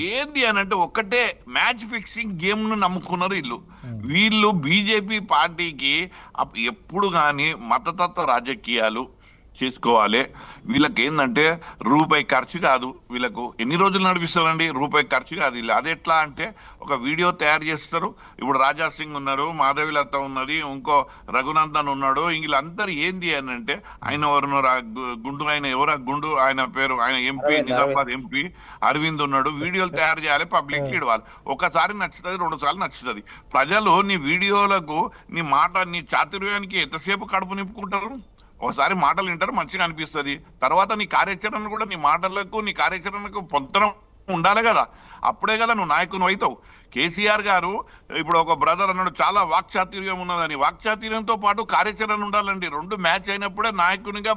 ఏంది అని అంటే ఒక్కటే మ్యాచ్ ఫిక్సింగ్ గేమ్ ను నమ్ముకున్నారు వీళ్ళు బీజేపీ పార్టీకి ఎప్పుడు కానీ మతతత్వ రాజకీయాలు చేసుకోవాలి. వీళ్ళకి ఏంటంటే రూపాయి ఖర్చు కాదు, వీళ్ళకు ఎన్ని రోజులు నడిపిస్తారండి, రూపాయి ఖర్చు కాదు. వీళ్ళు అది ఎట్లా అంటే ఒక వీడియో తయారు చేస్తారు. ఇప్పుడు రాజా సింగ్ ఉన్నారు, మాధవిలత ఉన్నది, ఇంకో రఘునందన్ ఉన్నాడు, వీళ్ళందరూ ఏంది అని అంటే ఆయన ఎవరున్నారు గుండు, ఆయన ఎవరు గుండు, ఆయన పేరు, ఆయన ఎంపీ, నిజామాబాద్ ఎంపీ అరవింద్ ఉన్నాడు. వీడియోలు తయారు చేయాలి, పబ్లిక్ ఇవ్వాలి. ఒకసారి నచ్చుతుంది, 2 సార్లు నచ్చుతుంది. ప్రజలు నీ వీడియోలకు నీ మాట నీ చాతుర్యానికి ఎంతసేపు కడుపు నింపుకుంటారు? ఒకసారి మాటలు వింటారు, మంచిగా అనిపిస్తుంది. తర్వాత నీ కార్యాచరణ కూడా నీ మాటలకు నీ కార్యాచరణకు పొంతనం ఉండాలి కదా, అప్పుడే కదా నువ్వు నాయకుని అవుతావు. కేసీఆర్ గారు ఇప్పుడు ఒక బ్రదర్ అన్నాడు చాలా వాక్చాతుర్యం ఉన్నదని, వాక్చాతుర్యంతో పాటు కార్యాచరణ ఉండాలండి. రెండు మ్యాచ్ అయినప్పుడే నాయకునిగా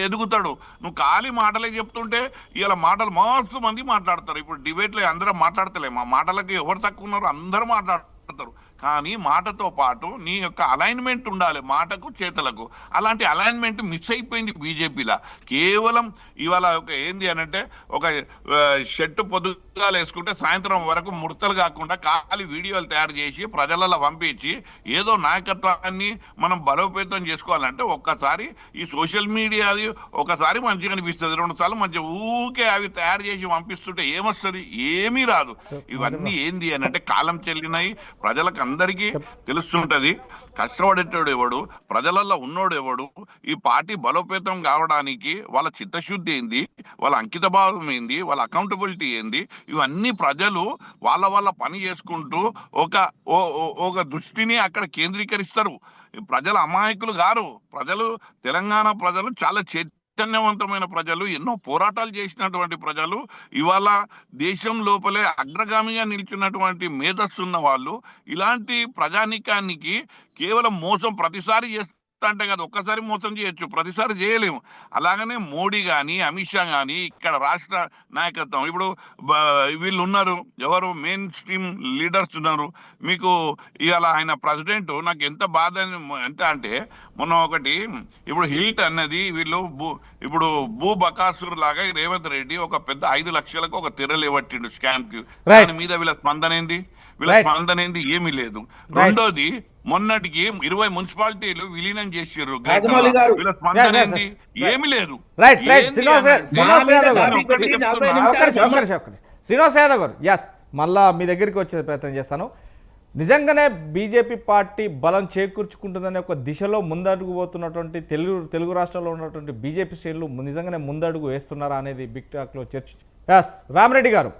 ఎదుగుతాడు. నువ్వు ఖాళీ మాటలే చెప్తుంటే ఇలా మాటలు మస్తు మంది మాట్లాడతారు. ఇప్పుడు డిబేట్లో అందరూ మాట్లాడతలే, మా మాటలకి ఎవరు తక్కువ ఉన్నారు, అందరూ మాట్లాడతారు. కానీ మాటతో పాటు నీ యొక్క అలైన్మెంట్ ఉండాలి, మాటకు చేతలకు. అలాంటి అలైన్మెంట్ మిస్ అయిపోయింది బీజేపీలో. కేవలం ఇవాళ ఒక ఏంది అనంటే ఒక షర్టు పొద్దుగాలు వేసుకుంటే సాయంత్రం వరకు ముడతలు కాకుండా ఖాళీ వీడియోలు తయారు చేసి ప్రజలలో పంపించి ఏదో నాయకత్వాన్ని మనం బలోపేతం చేసుకోవాలంటే ఒక్కసారి ఈ సోషల్ మీడియాది ఒకసారి మంచిగా అనిపిస్తుంది, 2 సార్లు మంచిగా ఊకే అవి తయారు చేసి పంపిస్తుంటే ఏమొస్తుంది? ఏమీ రాదు. ఇవన్నీ ఏంది అని అంటే కాలం చెల్లినాయి, ప్రజలకు అందరికీ తెలుస్తుంటది. కష్టపడేటోడు ఎవడు, ప్రజలలో ఉన్నోడు ఎవడు, ఈ పార్టీ బలోపేతం కావడానికి వాళ్ళ చిత్తశుద్ధి ఏంది, వాళ్ళ అంకిత భావం ఏంది, వాళ్ళ అకౌంటబిలిటీ ఏంది, ఇవన్నీ ప్రజలు వాళ్ళ పని చేసుకుంటూ ఒక దృష్టిని అక్కడ కేంద్రీకరిస్తారు. ప్రజల అమాయకులు గారు. తెలంగాణ ప్రజలు చాలా చైతన్యవంతమైన ప్రజలు, ఎన్నో పోరాటాలు చేసినటువంటి ప్రజలు, ఇవాళ దేశం లోపలే అగ్రగామిగా నిలిచినటువంటి మేధస్సు ఉన్న వాళ్ళు. ఇలాంటి ప్రజానీకానికి కేవలం మోసం ప్రతిసారి అంటే కదా, ఒక్కసారి మోసం చేయొచ్చు, ప్రతిసారి చేయలేము. అలాగనే మోడీ కానీ అమిత్ షా కానీ ఇక్కడ రాష్ట్ర నాయకత్వం ఇప్పుడు వీళ్ళు ఉన్నారు, ఎవరు మెయిన్ స్ట్రీమ్ లీడర్స్ ఉన్నారు. మీకు ఇవాళ ఆయన ప్రెసిడెంట్ నాకు ఎంత బాధ అంటే మొన్న ఒకటి ఇప్పుడు హిల్ట్ అన్నది వీళ్ళు ఇప్పుడు భూ బకాసురు లాగా రేవంత్ రెడ్డి ఒక పెద్ద 5 లక్షలకు ఒక తెరలేవట్టిండు స్కామ్ కి. దాని మీద వీళ్ళ స్పందన ఏంది? ఏమీ లేదు. రెండోది, మొన్నటికి 20 మున్సిపాలిటీలు విలీనం చేసారు. వీళ్ళ స్పందన ఏంది? ఏమి లేదు. శ్రీనివాస్ యాదవ్ గారు, ఎస్, మళ్ళా మీ దగ్గరికి వచ్చే ప్రయత్నం చేస్తాను. నిజంగానే బీజేపీ పార్టీ బలం చేకూర్చుకుంటుందనే ఒక దిశలో ముందడుగు పోతున్నటువంటి తెలుగు రాష్ట్రాల్లో ఉన్నటువంటి బీజేపీ శ్రేణులు నిజంగానే ముందడుగు వేస్తున్నారా అనేది బిగ్ టాక్లో చర్చ. ఎస్, రామిరెడ్డి గారు,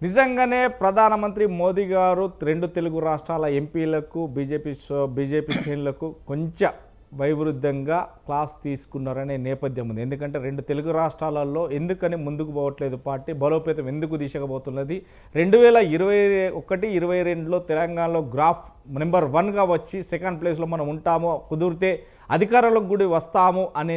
నిజంగానే ప్రధానమంత్రి మోదీ గారు 2 తెలుగు రాష్ట్రాల ఎంపీలకు బీజేపీ శ్రేణులకు కొంచెం వైరుధ్యంగా క్లాస్ తీసుకున్నారనే నేపథ్యం ఉంది. ఎందుకంటే 2 తెలుగు రాష్ట్రాలలో ఎందుకని ముందుకు పోవట్లేదు పార్టీ, బలోపేతం ఎందుకు దిశగా పోతున్నది? 2021-22లో తెలంగాణలో గ్రాఫ్ నెంబర్ 1గా వచ్చి సెకండ్ ప్లేస్లో మనం ఉంటాము, కుదిరితే అధికారంలోకి కూడా వస్తాము అనే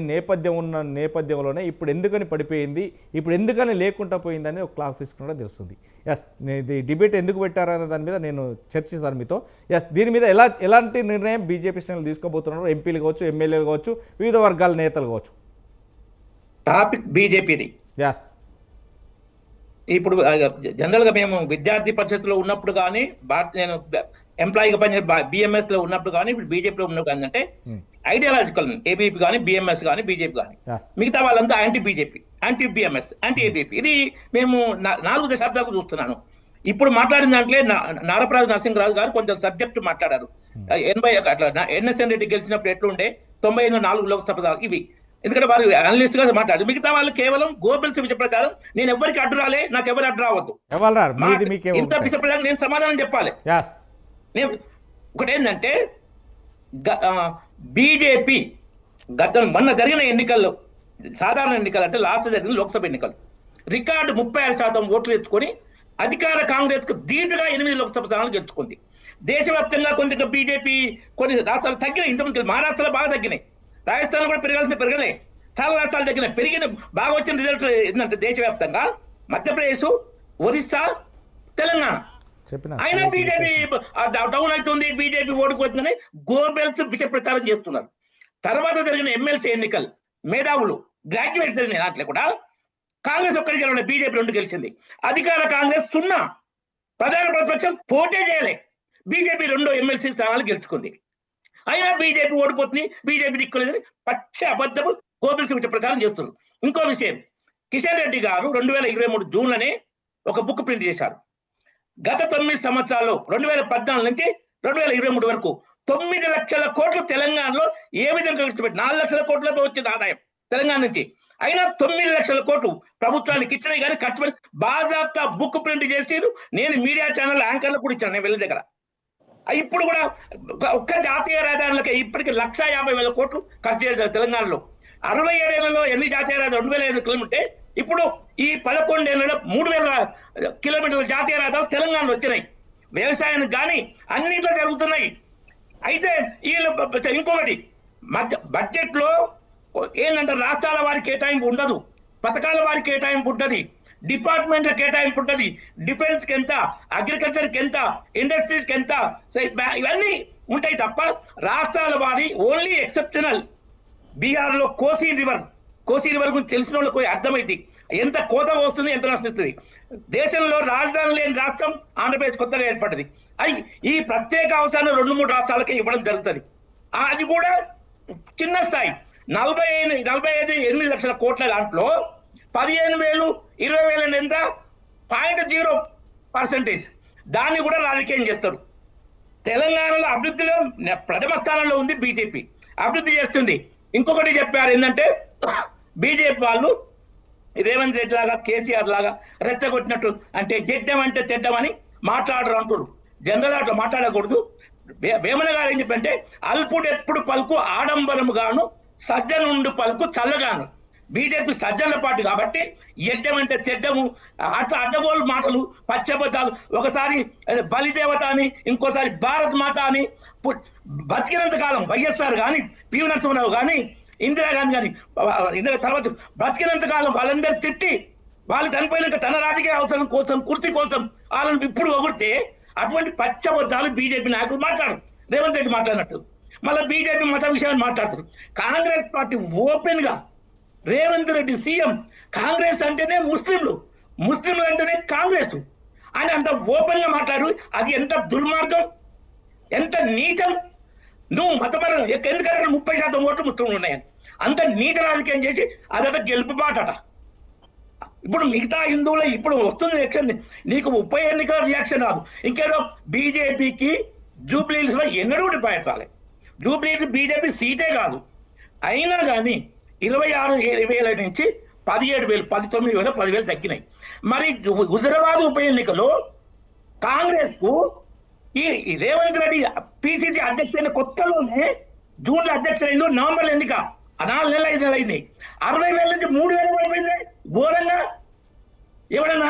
నేపథ్యంలోనే ఇప్పుడు ఎందుకని పడిపోయింది, ఇప్పుడు ఎందుకని లేకుండా పోయింది అనేది ఒక క్లాస్ తీసుకున్నట్టు తెలుస్తుంది. ఎస్, ఇది డిబేట్ ఎందుకు పెట్టారనే దాని మీద నేను చర్చిస్తాను మీతో. ఎస్, దీని మీద ఎలాంటి నిర్ణయం బీజేపీ శ్రేణులు తీసుకోబోతున్నారు? ఎంపీలు కావచ్చు, ఎమ్మెల్యేలు కావచ్చు, వివిధ వర్గాల నేతలు కావచ్చు. టాపిక్ బీజేపీది. ఎస్, ఇప్పుడు జనరల్గా మేము విద్యార్థి పరిషత్తులో ఉన్నప్పుడు కానీ, నేను ఎంప్లాయీగా పనిచేసే బిఎంఎస్ లో ఉన్నప్పుడు కానీ, ఇప్పుడు బీజేపీలో ఉన్నప్పుడు కానీ, అంటే ఐడియాలజికల్ ఏబీపీ కానీ, బిఎంఎస్ కానీ, బీజేపీ కానీ, మిగతా వాళ్ళంతా anti BJP, anti BMS, anti ABP. ఇది మేము 4 దశాబ్దాలకు చూస్తున్నాను. ఇప్పుడు మాట్లాడిన దాంట్లో నారపరాజు నరసింహరాజు గారు కొంచెం సబ్జెక్ట్ మాట్లాడారు. 80 అట్లా ఎన్ఎస్ఎన్ రెడ్డి గెలిచినప్పుడు ఎట్లుండే, 95 4 లోక్సభ ఇవి. ఎందుకంటే వారు అనలిస్ట్ గా మాట్లాడారు. మిగతా వాళ్ళు కేవలం గోబెల్స్ విషయ ప్రచారం, నేను ఎవరికి అడ్డు రాలే, నాకు ఎవరు అడ్డు రావద్దు, ఇంత విషయ ప్రచారం నేను సమాధానం చెప్పాలి. ఒకటి ఏంటంటే, బీజేపీ మొన్న జరిగిన ఎన్నికల్లో, సాధారణ ఎన్నికలు అంటే లాస్ట్ జరిగిన లోక్సభ ఎన్నికలు, రికార్డు 36% ఓట్లు తెచ్చుకొని అధికార కాంగ్రెస్ కు ధీటుగా 8 లోక్సభ స్థానాలు గెలుచుకుంది. దేశవ్యాప్తంగా కొంచెం బీజేపీ కొన్ని రాష్ట్రాలు తగ్గినాయి, ఇంతకుముందు మహారాష్ట్రలో బాగా తగ్గినాయి, రాజస్థాన్ కూడా పెరగాల్సిన చాలా రాష్ట్రాలు తగ్గినాయి. పెరిగిన బాగా వచ్చిన రిజల్ట్ ఏంటంటే దేశవ్యాప్తంగా మధ్యప్రదేశ్, ఒరిస్సా, తెలంగాణ. అయినా బీజేపీ డౌన్ అవుతుంది, బీజేపీ ఓడిపోతుందని గోబెల్స్ విష ప్రచారం చేస్తున్నారు. తర్వాత జరిగిన ఎమ్మెల్సీ ఎన్నికలు, మేధావులు గ్రాడ్యుయేట్ జరిగిన దాంట్లో కూడా కాంగ్రెస్ ఒక్కరికి గెలవలేదు, బీజేపీ 2 గెలిచింది. అధికార కాంగ్రెస్ 0, ప్రధాన ప్రతిపక్షం పోటీ చేయలే, బీజేపీ 2 ఎమ్మెల్సీ స్థానాలు గెలుచుకుంది. అయినా బీజేపీ ఓడిపోతుంది, బీజేపీ దిక్కులేదని పచ్చి అబద్ధము గోబెల్స్ విష ప్రచారం చేస్తున్నారు. ఇంకో విషయం, కిషన్ రెడ్డి గారు 2023 జూన్లోనే ఒక బుక్ ప్రింట్ చేశారు. గత 9 సంవత్సరాల్లో 2014 నుంచి 2023 వరకు 9 లక్షల కోట్లు తెలంగాణలో ఏ విధంగా ఖర్చు పెట్టి 4 లక్షల కోట్లపై వచ్చింది ఆదాయం తెలంగాణ నుంచి. అయినా 9 లక్షల కోట్లు ప్రభుత్వానికి ఇచ్చినాయి కానీ ఖర్చు పెట్టి బాజాప్తా బుక్ ప్రింట్ చేసి నేను మీడియా ఛానల్ యాంకర్లకు కూడా ఇచ్చాను, నేను వెళ్ళిన దగ్గర. ఇప్పుడు కూడా ఒక్క జాతీయ రహదారులకే ఇప్పటికి 1,50,000 కోట్లు ఖర్చు చేశారు తెలంగాణలో. 67 ఏళ్లలో ఎన్ని జాతీయ రహదారులు? 2,500 కిలోమీటర్. ఇప్పుడు ఈ 11 ఏళ్లలో 3,000 కిలోమీటర్ల జాతీయ రహదారులు తెలంగాణలో వచ్చినాయి. వ్యవసాయానికి కానీ అన్నింటిలో జరుగుతున్నాయి. అయితే ఇంకొకటి, బడ్జెట్ లో ఏంటంటే రాష్ట్రాల వారి కేటాయింపు ఉండదు, పథకాల వారి కేటాయింపు ఉంటుంది, డిపార్ట్మెంట్ల కేటాయింపు ఉంటుంది. డిఫెన్స్కి ఎంత, అగ్రికల్చర్కి ఎంత, ఇండస్ట్రీస్కి ఎంత, ఇవన్నీ ఉంటాయి తప్ప రాష్ట్రాల వారి ఓన్లీ ఎక్సెప్షనల్. బీహార్లో కోసీ రివర్ గురించి తెలిసిన వాళ్ళకి అర్థమైంది ఎంత కోత వస్తుంది, ఎంత నష్టిస్తుంది. దేశంలో రాజధాని లేని రాష్ట్రం ఆంధ్రప్రదేశ్ కొత్తగా ఏర్పడింది. ఈ ప్రత్యేక అవసరాన్ని 2-3 రాష్ట్రాలకే ఇవ్వడం జరుగుతుంది. అది కూడా చిన్న స్థాయి. 45 లక్షల కోట్ల దాంట్లో 15,000 20,000 ఎంత 0.0%. దాన్ని కూడా రాజకీయం చేస్తారు. తెలంగాణలో అభివృద్ధిలో ప్రథమ స్థానంలో ఉంది బీజేపీ, అభివృద్ధి చేస్తుంది. ఇంకొకటి చెప్పారు ఏంటంటే బీజేపీ వాళ్ళు రేవంత్ రెడ్డి లాగా కేసీఆర్ లాగా రెచ్చగొట్టినట్టు అంటే గెడ్డం అంటే తెడ్డమని మాట్లాడరు అంటారు. జనరల్ అట్లా మాట్లాడకూడదు. వేమన గారు ఏం చెప్పంటే అల్పుడెప్పుడు పలుకు ఆడంబరము గాను, సజ్జనుండు పలుకు చల్లగాను. బీజేపీ సజ్జనుల పార్టీ కాబట్టి ఎడ్డం అంటే తెడ్డము, అట్లా అడ్డగోలు మాటలు, పచ్చబద్దాలు. ఒకసారి బలిదేవత అని, ఇంకోసారి భారత్ మాత అని. బతికినంత కాలం వైఎస్ఆర్ కానీ, పివి నరసింహరావు కానీ, ఇందిరాగాంధీ కానీ, తర్వాత బతికినంత కాలం వాళ్ళందరూ తిట్టి, వాళ్ళు చనిపోయినాక తన రాజకీయ అవసరం కోసం, కుర్చీ కోసం వాళ్ళని ఇప్పుడు ఒగిడితే అటువంటి పచ్చబద్దాలు బీజేపీ నాయకులు మాట్లాడు. రేవంత్ రెడ్డి మాట్లాడినట్టు మళ్ళీ బీజేపీ మత విషయాన్ని మాట్లాడుతారు. కాంగ్రెస్ పార్టీ ఓపెన్ గా రేవంత్ రెడ్డి సీఎం, కాంగ్రెస్ అంటేనే ముస్లింలు అంటేనే కాంగ్రెస్ అని అంత ఓపెన్ గా మాట్లాడు. అది ఎంత దుర్మార్గం, ఎంత నీచం. నువ్వు మతపరం ఎందుకంటే 30% ఓట్లు ముస్లింలు ఉన్నాయని అంత నీచ రాజకీయం చేసి అదొక గెలుపు బాటట. ఇప్పుడు మిగతా హిందువులు ఇప్పుడు వస్తుంది ఎలక్షన్, నీకు ఉప ఎన్నికల రియాక్షన్ రాదు. ఇంకేదో బీజేపీకి జూబ్లీహిల్స్ లో ఎన్నడూ డిపాజిట్ రాలేదు. జూబ్లీహిల్స్ బీజేపీ సీటే కాదు. అయినా కానీ 26,000 నుంచి 17,000, 19,000, 10,000 తగ్గినాయి. మరి హుజరాబాద్ ఉప ఎన్నికలో కాంగ్రెస్ కు ఈ రేవంత్ రెడ్డి పిసిసి అధ్యక్షుడైన కొత్తలోనే జూన్లో అధ్యక్షుడైందో, నవంబర్లో ఎన్నిక 4 నెలలు 5 నెలలు అయింది. 60,000 నుంచి 3,000 పడిపోయింది. ఘోరంగా ఎవడన్నా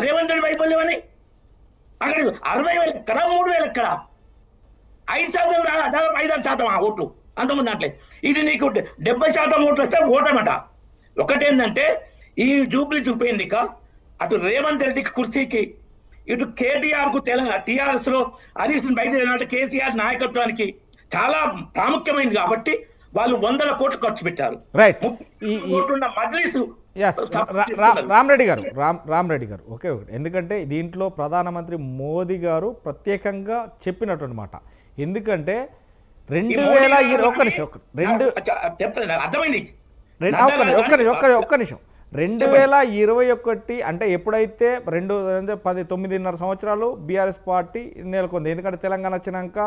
రేవంత్ రెడ్డి వైఫల్యం అని. అక్కడ 60,000 ఎక్కడ, 3,000 ఎక్కడ, 5% దాదాపు 5-6% ఓట్లు అంతమంది అట్లే. ఇది నీకు 70% ఓట్లు వస్తే ఓటమట. ఒకటేంటంటే ఈ జూబ్లీ ఉప ఎన్నిక అటు రేవంత్ రెడ్డికి కుర్చీకి, ఇటు కేటీఆర్ కు తెలంగాణ టీఆర్ఎస్ లో హరీష్ బయట కేసీఆర్ నాయకత్వానికి చాలా ప్రాముఖ్యమైనది కాబట్టి వాళ్ళు 100 కోట్లు ఖర్చు పెట్టారు. రైట్. మజ్లిస్ రామరెడ్డి గారు ఓకే. ఎందుకంటే దీంట్లో ప్రధానమంత్రి మోదీ గారు ప్రత్యేకంగా చెప్పినటువంటి మాట. ఎందుకంటే 2020 అర్థమైంది. ఒక్క నిమిషం 2021 అంటే ఎప్పుడైతే 9.5 సంవత్సరాలు బీఆర్ఎస్ పార్టీ నెలకొంది. ఎందుకంటే తెలంగాణ వచ్చినాక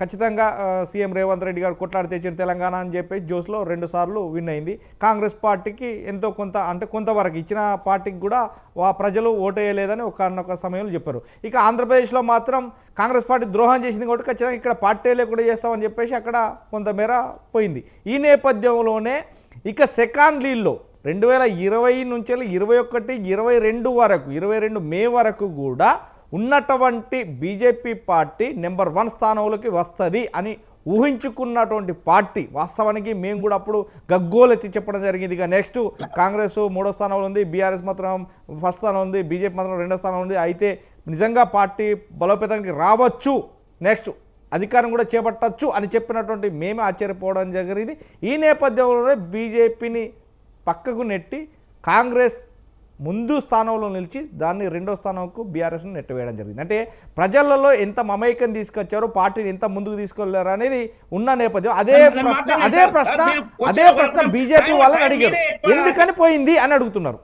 ఖచ్చితంగా సీఎం రేవంత్ రెడ్డి గారు కొట్లాడి తెచ్చిన తెలంగాణ అని చెప్పి జోస్లో 2 సార్లు విన్ అయింది. కాంగ్రెస్ పార్టీకి ఎంతో కొంత అంటే కొంతవరకు ఇచ్చిన పార్టీకి కూడా ప్రజలు ఓటేయలేదని ఒక సమయంలో చెప్పారు. ఇక ఆంధ్రప్రదేశ్లో మాత్రం కాంగ్రెస్ పార్టీ ద్రోహం చేసింది కాబట్టి ఖచ్చితంగా ఇక్కడ పార్టీ లేకుండా చేస్తామని చెప్పేసి అక్కడ కొంతమేర పోయింది. ఈ నేపథ్యంలోనే ఇక సెకండ్ లీడ్లో 2020 నుంచి 21, 22 వరకు 22 మే వరకు కూడా ఉన్నటువంటి బీజేపీ పార్టీ నెంబర్ 1 స్థానంలోకి వస్తుంది అని ఊహించుకున్నటువంటి పార్టీ. వాస్తవానికి మేము కూడా అప్పుడు గగ్గోలెత్తి చెప్పడం జరిగింది. ఇక నెక్స్ట్ కాంగ్రెస్ 3వ స్థానంలో ఉంది, బీఆర్ఎస్ మాత్రం 1st స్థానం ఉంది, బీజేపీ మాత్రం 2వ స్థానం ఉంది. అయితే నిజంగా పార్టీ బలోపేతానికి రావచ్చు, నెక్స్ట్ అధికారం కూడా చేపట్టచ్చు అని చెప్పినటువంటి మేమే ఆశ్చర్యపోవడం జరిగింది. ఈ నేపథ్యంలోనే బీజేపీని పక్కకు నెట్టి కాంగ్రెస్ ముందు స్థానంలో నిలిచి దాన్ని 2వ స్థానంకు బీఆర్ఎస్ను నెట్టివేయడం జరిగింది. అంటే ప్రజలలో ఎంత మమైకం తీసుకొచ్చారో, పార్టీని ఎంత ముందుకు తీసుకెళ్లారు అనేది ఉన్న నేపథ్యం. అదే ప్రశ్న బీజేపీ వాళ్ళని అడిగారు, ఎందుకని పోయింది అని అడుగుతున్నారు.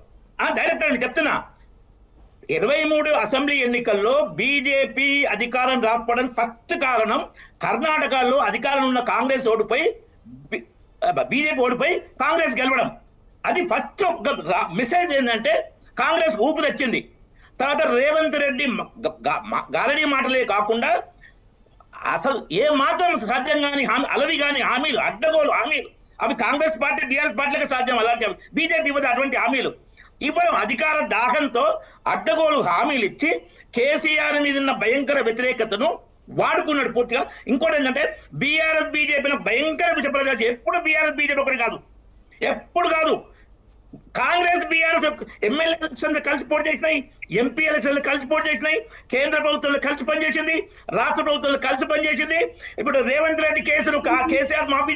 డైరెక్ట్ చెప్తున్నా, 23 అసెంబ్లీ ఎన్నికల్లో బీజేపీ అధికారం రాకపోవడానికి ఫస్ట్ కారణం కర్ణాటకలో అధికారం ఉన్న కాంగ్రెస్ ఓడిపోయి బీజేపీ ఓడిపోయి కాంగ్రెస్ గెలవడం. అది ఫస్ట్ మెసేజ్ ఏంటంటే కాంగ్రెస్ ఊపు తెచ్చింది. తర్వాత రేవంత్ రెడ్డి గారడీ మాటలే కాకుండా అసలు ఏ మాత్రం సాధ్యం కానీ అలవి కానీ హామీలు, అడ్డగోలు హామీలు, అవి కాంగ్రెస్ పార్టీ టీఆర్ఎస్ పార్టీలకు సాధ్యం. అలాంటి బీజేపీ ఇవ్వదు అటువంటి హామీలు. ఇవ్వడం అధికార దాహంతో అడ్డగోలు హామీలు ఇచ్చి కేసీఆర్ మీద ఉన్న భయంకర వ్యతిరేకతను వాడుకున్నాడు పూర్తిగా. ఇంకోటి ఏంటంటే బీఆర్ఎస్ బీజేపీ భయంకర విష ప్రజలు. ఎప్పుడు బీఆర్ఎస్ బీజేపీ ఒకటి కాదు, ఎప్పుడు కాదు. కాంగ్రెస్ బీఆర్ఎస్ ఎమ్మెల్యే ఎలక్షన్లు కలిసి పోటీ చేసినాయి, ఎంపీ ఎలక్షన్లు కలిసి పోటీ చేసినాయి, కేంద్ర ప్రభుత్వంలో కలిసి పనిచేసింది, రాష్ట్ర ప్రభుత్వంలో కలిసి పనిచేసింది. ఇప్పుడు రేవంత్ రెడ్డి కేసును కేసీఆర్ మాఫీ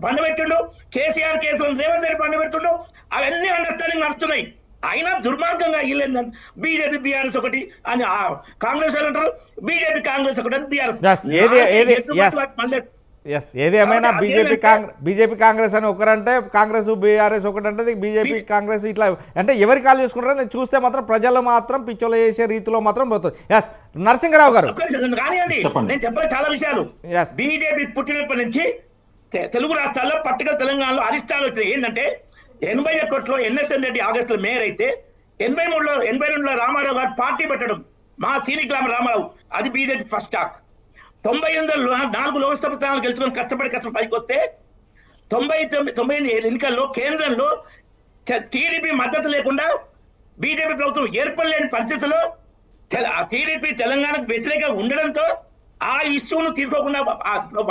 బండబెట్టిండు, కేసీఆర్ కేసులను రేవంత్ రెడ్డి బండబెట్టిండు. అవన్నీ అండర్స్టాండింగ్ నడుస్తున్నాయి. అయినా దుర్మార్గంగా వీళ్ళేందని బీజేపీ బీఆర్ఎస్ ఒకటి అని కాంగ్రెస్ వాళ్ళు అంటారు, బీజేపీ కాంగ్రెస్ ఒకటి అని బీఆర్ఎస్. ఏది ఏమైనా బీజేపీ కాంగ్రెస్ అని ఒకరంటే కాంగ్రెస్ బీఆర్ఎస్ ఒకటంటే బీజేపీ కాంగ్రెస్ ఇట్లా అంటే ఎవరి కాల్ చేసుకుంటారో నేను చూస్తే మాత్రం ప్రజలు మాత్రం పిచ్చోలు చేసే రీతిలో మాత్రం పోతుంది. ఎస్ నరసింహరావు గారు కానివ్వండి, నేను చెప్పాలి చాలా విషయాలు. బీజేపీ పుట్టినప్పటి నుంచి తెలుగు రాష్ట్రాల్లో పర్టికులర్ తెలంగాణలో అరిష్టాలు వచ్చినాయి. ఏంటంటే 81లో ఎన్ఎస్ఎన్ రెడ్డి ఆగస్టులో మేయర్ అయితే 82లో రామారావు గారు పార్టీ పెట్టడం, మా సీనిక్ రామారావు, అది బీజేపీ ఫస్ట్ టాక్. 98లో 4 లోక్సభ స్థానాలు గెలుచుకొని కష్టపడి పైకి వస్తే 99 ఎన్నికల్లో కేంద్రంలో టీడీపీ మద్దతు లేకుండా బీజేపీ ప్రభుత్వం ఏర్పడలేని పరిస్థితుల్లో టీడీపీ తెలంగాణకు వ్యతిరేకంగా ఉండడంతో ఆ ఇష్యూను తీసుకోకుండా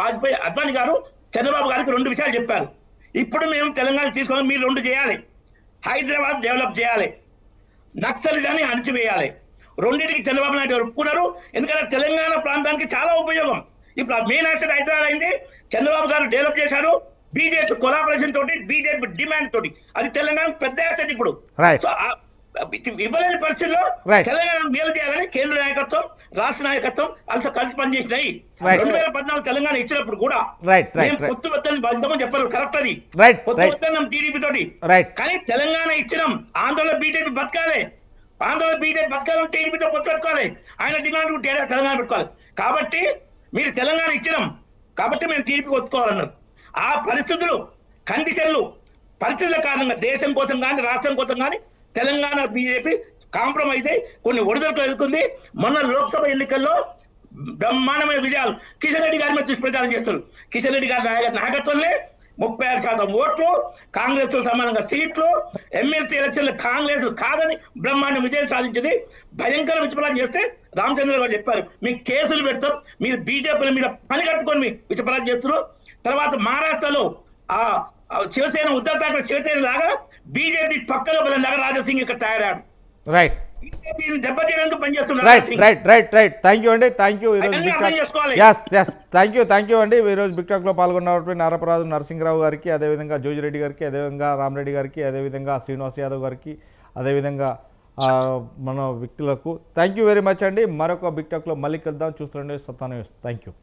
వాజ్పేయి అద్వానీ గారు చంద్రబాబు గారికి 2 విషయాలు చెప్పారు. ఇప్పుడు మేము తెలంగాణ తీసుకోవాలి, మీరు 2 చేయాలి. హైదరాబాద్ డెవలప్ చేయాలి, నక్సలిజాన్ని అణిచివేయాలి. రెండింటికి చంద్రబాబు నాయుడు గారు ఒప్పుకున్నారు. ఎందుకంటే తెలంగాణ ప్రాంతానికి చాలా ఉపయోగం. ఇప్పుడు మెయిన్ అసెట్ హైదరాబాద్ అయింది, చంద్రబాబు గారు డెవలప్ చేశారు. బీజేపీ కొలాబరేషన్ తోటి, బీజేపీ డిమాండ్ తోటి, అది తెలంగాణకు పెద్ద అసెట్. ఇప్పుడు ఇవ్వలేని పరిస్థితుల్లో తెలంగాణ మేలు చేయాలని కేంద్ర నాయకత్వం, రాష్ట్ర నాయకత్వం వాళ్ళతో కలిసి పనిచేసినాయి. 2014 తెలంగాణ ఇచ్చినప్పుడు కూడా పొత్తు వద్దని చెప్పారు, కరెక్ట్. అది పొత్తు వద్దన్నాం టీడీపీ తోటి, కానీ తెలంగాణ ఇచ్చినాం. ఆంధ్రలో బీజేపీ బతకాలి, ఆంధ్రలో బీజేపీ బతకాలని టీడీపీతో పొత్తు పెట్టుకోవాలి, ఆయన డిమాండ్ తెలంగాణ పెట్టుకోవాలి. కాబట్టి మీరు తెలంగాణ ఇచ్చినాం కాబట్టి మేము టీడీపీకి ఒత్తుకోవాలన్నారు. ఆ పరిస్థితులు, కండిషన్లు, పరిస్థితుల కారణంగా దేశం కోసం కానీ రాష్ట్రం కోసం కానీ తెలంగాణ బీజేపీ కాంప్రమైజ్ అయి కొన్ని ఒడిదొడుకులు ఎదుర్కొంది. మొన్న లోక్సభ ఎన్నికల్లో బ్రహ్మాండమైన విజయాలు కిషన్ రెడ్డి గారి మీద దుష్ప్రచారం చేస్తారు. కిషన్ రెడ్డి గారి నాయకత్వంలో 36% ఓట్లు, కాంగ్రెస్ తో సమానంగా సీట్లు, ఎమ్మెల్సీ ఎలక్షన్లు కాంగ్రెస్ కాదని బ్రహ్మాండ విజయం సాధించింది. భయంకర విచపరాలు చేస్తే రామచంద్ర గారు చెప్పారు, మీకు కేసులు పెడతాం, మీరు బీజేపీ మీద పని కట్టుకొని మీ విచపరాలు చేస్తున్నారు. తర్వాత మహారాష్ట్రలో ఆ శివసేన, ఉద్ధవ్ ఠాక్రే శివసేన లాగా బీజేపీ పక్కన బలంలాగా రాజాసింగ్ ఇక్కడ తయారయ్యాడు. రైట్ దెబ్బతీయడానికి పనిచేస్తున్నారు. థ్యాంక్ యూ అండి, థ్యాంక్ యూ. థ్యాంక్ యూ అండి. ఈరోజు బిగ్ టాక్ లో పాల్గొన్నటువంటి నారపరాజు నరసింహరావు గారికి, అదేవిధంగా జోజిరెడ్డి గారికి, అదేవిధంగా రామరెడ్డి గారికి, అదేవిధంగా శ్రీనివాస్ యాదవ్ గారికి, అదేవిధంగా మన వ్యక్తులకు థ్యాంక్ యూ వెరీ మచ్ అండి. మరొక బిగ్ టాక్ లో మళ్ళీ కలుద్దాం. చూస్తుండే సత్తా న్యూస్. Thank you.